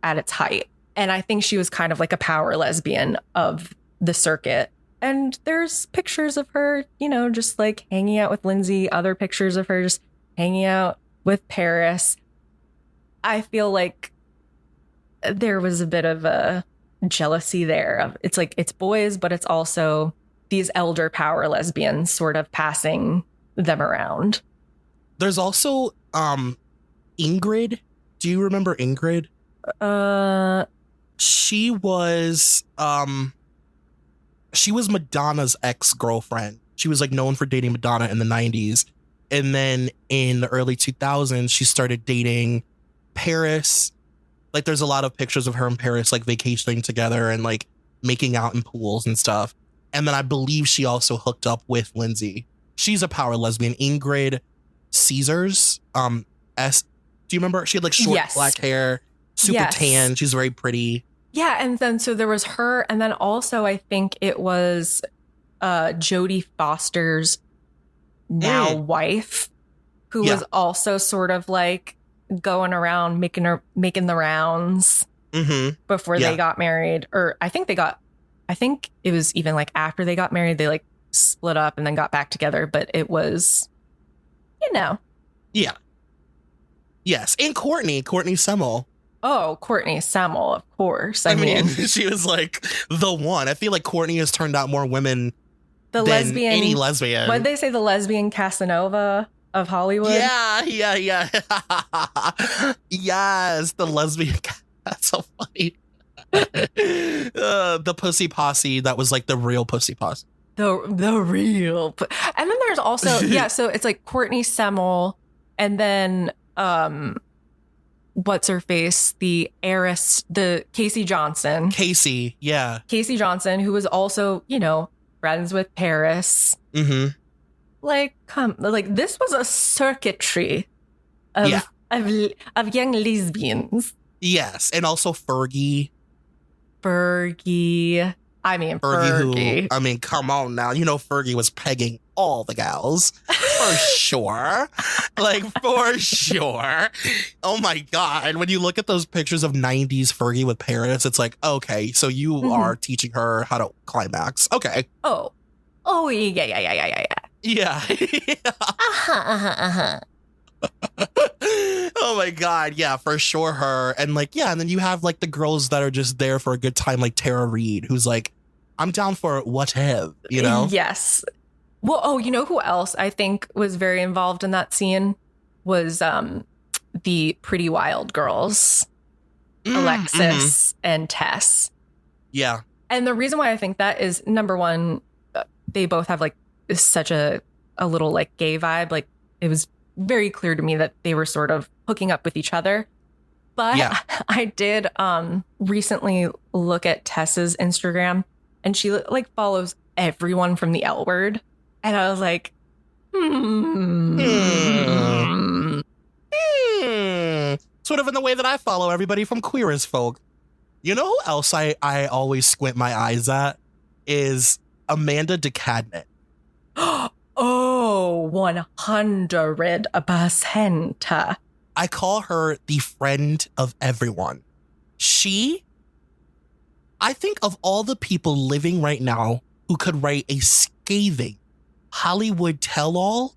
at its height. And I think she was kind of like a power lesbian of the circuit. And there's pictures of her, just like hanging out with Lindsay, other pictures of her just hanging out with Paris. I feel like there was a bit of a jealousy there. It's like, it's boys, but it's also these elder power lesbians sort of passing them around. There's also Ingrid. Do you remember Ingrid? She was Madonna's ex-girlfriend. She was like known for dating Madonna in the 90s. And then in the early 2000s, she started dating Paris. Like, there's a lot of pictures of her and Paris like vacationing together and like making out in pools and stuff. And then I believe she also hooked up with Lindsay. She's a power lesbian. Ingrid Caesars. Do you remember? She had like short black hair, super tan. She's very pretty. Yeah, and then so there was her, and then also I think it was Jodie Foster's wife, who was also sort of like going around making the rounds before they got married. Or I think it was even like after they got married, they like split up and then got back together. But it was, Yeah. Yes. And Courtney Semmel. Oh, Courtney Semmel, of course. I mean, she was like the one. I feel like Courtney has turned out more women than lesbian, any lesbian. What did they say? The lesbian Casanova of Hollywood? Yeah. Yes, the lesbian. That's so funny. The pussy posse. That was like the real pussy posse. The real. And then there's also, so it's like Courtney Semmel, and then what's her face? The heiress, the Casey Johnson. Casey Johnson, who was also, friends with Paris. Mm-hmm. Like this was a circuitry of young lesbians. Yes, and also Fergie. Fergie. I mean, Fergie. Who, I mean, come on now. You know, Fergie was pegging all the gals for sure. Like, for sure. Oh my God. When you look at those pictures of 90s Fergie with parrots, it's like, okay, so you are teaching her how to climax. Okay. Oh, yeah. Yeah. Oh my God. Yeah, for sure. Her. And like, yeah. And then you have like the girls that are just there for a good time, like Tara Reid, who's like, I'm down for whatever, you know? Yes. Well, you know who else I think was very involved in that scene was the Pretty Wild girls, Alexis and Tess. Yeah. And the reason why I think that is, number one, they both have like such a little like gay vibe. Like it was very clear to me that they were sort of hooking up with each other. But yeah. I did recently look at Tess's Instagram, and she like follows everyone from the L Word. And I was like, Sort of in the way that I follow everybody from Queer as Folk. You know who else I always squint my eyes at is Amanda DeCadnett. Oh, 100%. I call her the friend of everyone. I think of all the people living right now who could write a scathing Hollywood tell-all,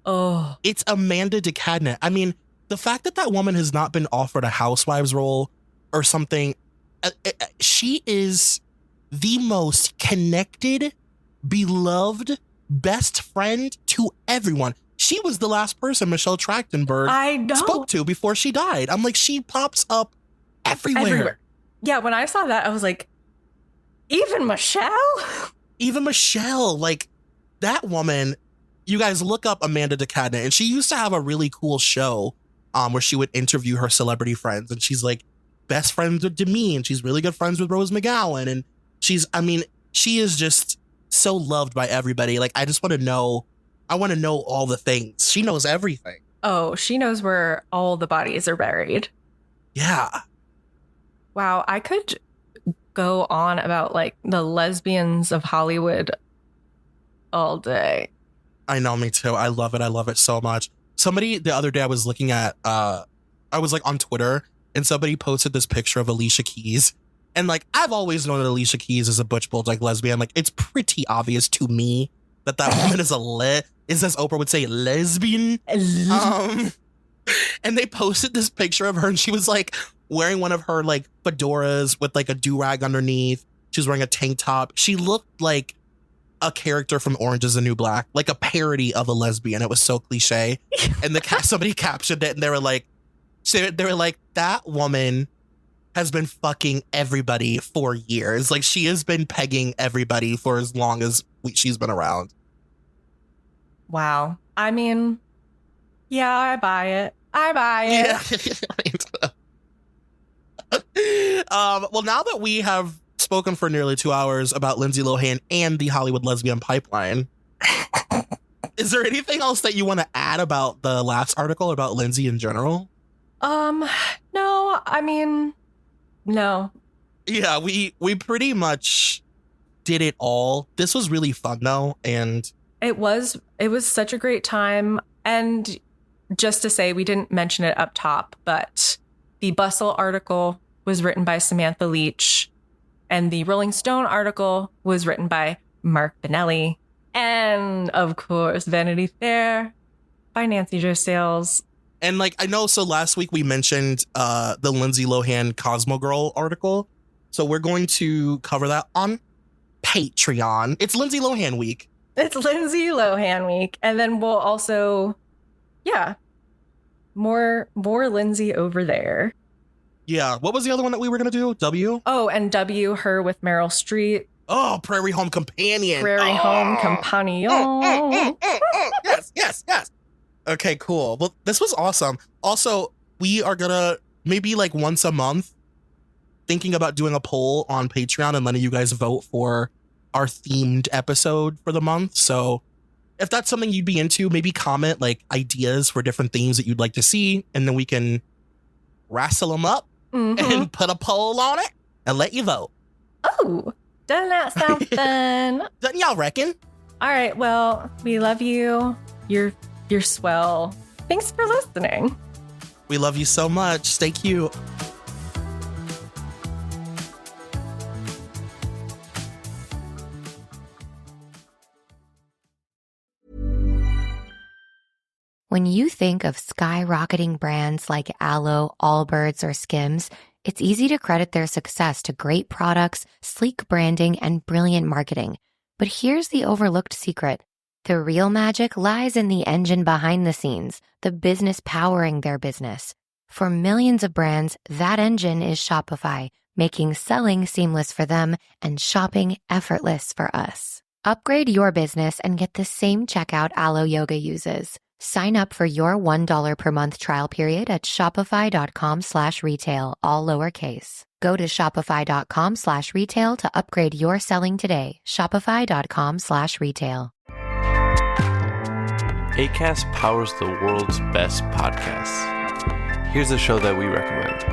it's Amanda DeCadnett. I mean, the fact that woman has not been offered a housewives role or something, she is the most connected, beloved, best friend to everyone. She was the last person Michelle Trachtenberg spoke to before she died. I'm like, she pops up everywhere. Yeah, when I saw that, I was like, even Michelle? Even Michelle, like that woman, you guys look up Amanda DeCadnett, and she used to have a really cool show where she would interview her celebrity friends, and she's like best friends with Demi, and she's really good friends with Rose McGowan, and she is just so loved by everybody. Like, I want to know all the things. She knows everything. Oh, she knows where all the bodies are buried. Yeah. Wow, I could go on about like the lesbians of Hollywood all day. I know, me too. I love it. I love it so much. Somebody the other day I was looking at, I was like on Twitter, and somebody posted this picture of Alicia Keys. And like, I've always known that Alicia Keys is a butch bulldog lesbian. Like, it's pretty obvious to me that woman is as Oprah would say, lesbian. And they posted this picture of her, and she was like wearing one of her like fedoras with like a do-rag underneath. She was wearing a tank top. She looked like a character from Orange is the New Black, like a parody of a lesbian. It was so cliche. And somebody captioned it, and they were like, that woman has been fucking everybody for years. Like, she has been pegging everybody for as long as she's been around. Wow. I mean, yeah, I buy it. Yeah. Well, now that we have spoken for nearly 2 hours about Lindsay Lohan and the Hollywood lesbian pipeline, is there anything else that you want to add about the last article about Lindsay in general? No, I mean, no. Yeah, we pretty much did it all. This was really fun though, and it was such a great time. And just to say, we didn't mention it up top, but the Bustle article was written by Samantha Leach, and the Rolling Stone article was written by Mark Benelli, and of course, Vanity Fair by Nancy Jo Sales. And like, I know, so last week we mentioned the Lindsay Lohan Cosmo Girl article. So we're going to cover that on Patreon. It's Lindsay Lohan week. It's Lindsay Lohan week. And then we'll also, more Lindsay over there. Yeah. What was the other one that we were going to do? W? Oh, and W, her with Meryl Streep. Oh, Prairie Home Companion. Home Companion. Yes. Okay, cool. Well, this was awesome. Also, we are gonna maybe like once a month thinking about doing a poll on Patreon and letting you guys vote for our themed episode for the month. So if that's something you'd be into, maybe comment like ideas for different themes that you'd like to see, and then we can wrestle them up and put a poll on it and let you vote. Oh, doesn't that sound fun? Doesn't y'all reckon? All right. Well, we love you. You're swell. Thanks for listening. We love you so much. Stay cute. When you think of skyrocketing brands like Aloe, Allbirds, or Skims, it's easy to credit their success to great products, sleek branding, and brilliant marketing. But here's the overlooked secret. The real magic lies in the engine behind the scenes, the business powering their business. For millions of brands, that engine is Shopify, making selling seamless for them and shopping effortless for us. Upgrade your business and get the same checkout Aloe Yoga uses. Sign up for your $1 per month trial period at shopify.com/retail, all lowercase. Go to shopify.com/retail to upgrade your selling today. Shopify.com/retail. Acast powers the world's best podcasts. Here's a show that we recommend.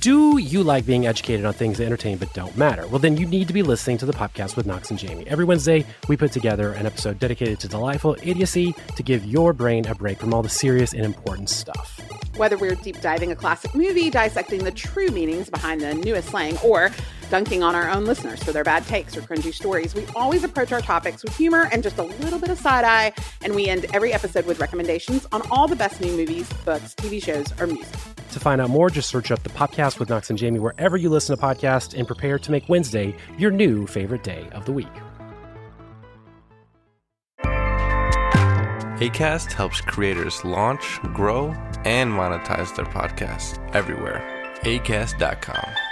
Do you like being educated on things that entertain but don't matter? Well, then you need to be listening to the podcast with Knox and Jamie. Every Wednesday, we put together an episode dedicated to delightful idiocy to give your brain a break from all the serious and important stuff. Whether we're deep diving a classic movie, dissecting the true meanings behind the newest slang, or dunking on our own listeners for their bad takes or cringy stories, we always approach our topics with humor and just a little bit of side-eye, and we end every episode with recommendations on all the best new movies, books, TV shows, or music. To find out more, just search up the podcast with Knox and Jamie wherever you listen to podcasts and prepare to make Wednesday your new favorite day of the week. Acast helps creators launch, grow, and monetize their podcasts everywhere. Acast.com.